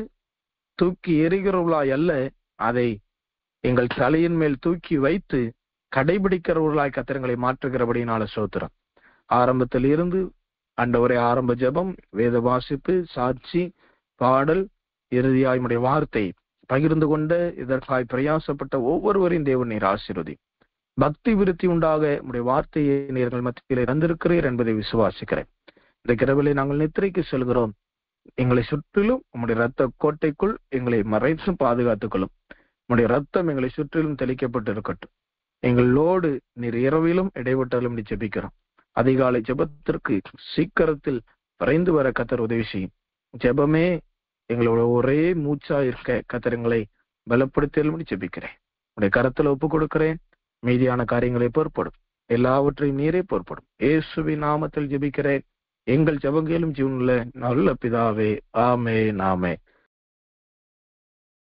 தூக்கி எறிகிறவர்களாய் அல்ல, அதை எங்கள் தலையின் மேல் தூக்கி வைத்து கடைபிடிக்கிறவர்களாய் கத்திரங்களை மாற்றுகிறபடினால ஸ்தோத்திரம். ஆரம்பத்தில் இருந்து ஆண்டவரே, ஆரம்ப ஜெபம், வேத வாசிப்பு, சாட்சி, பாடல், இறுதியாய் உம்முடைய வார்த்தை பகிர்ந்து கொண்ட இதற்காய் பிரயாசப்பட்ட ஒவ்வொருவரையும் தேவன் நீர் ஆசீர்வதி. பக்தி விருத்தி உண்டாக உம்முடைய வார்த்தையை நீங்கள் மத்தியிலே தந்திருக்கிறீர் என்பதை விசுவாசிக்கிறேன். இந்த இரவிலே நாங்கள் நித்திரைக்கு செல்கிறோம். எங்களை சுற்றிலும் உம்முடைய இரத்த கோட்டைக்குள் எங்களை மறைத்து பாதுகாத்துக் கொள்ளும். உம்முடைய ரத்தம் எங்களை சுற்றிலும் தெளிக்கப்பட்டு இருக்கட்டும். எங்களோடு நீர் இரவிலும் இடைவிட்டாலும் ஜெபிக்கிறோம். அதிகாலை ஜெபத்திற்கு சீக்கிரத்தில் விரைந்து வர கர்த்தர் உதவி செய்யும். ஜெபமே எங்களோட ஒரே மூச்சா இருக்க கர்த்தர் எங்களை பலப்படுத்தியலும் ஜெபிக்கிறேன். உடைய கரத்துல ஒப்பு கொடுக்கிறேன். மீதியான காரியங்களை பொறுப்படும், எல்லாவற்றையும் நீரே பொறுப்படும். இயேசுவின் நாமத்தில் ஜெபிக்கிறேன் எங்கள் ஜெபங்களும் ஜீவனுள்ள நல்ல பிதாவே. ஆமென், ஆமென்.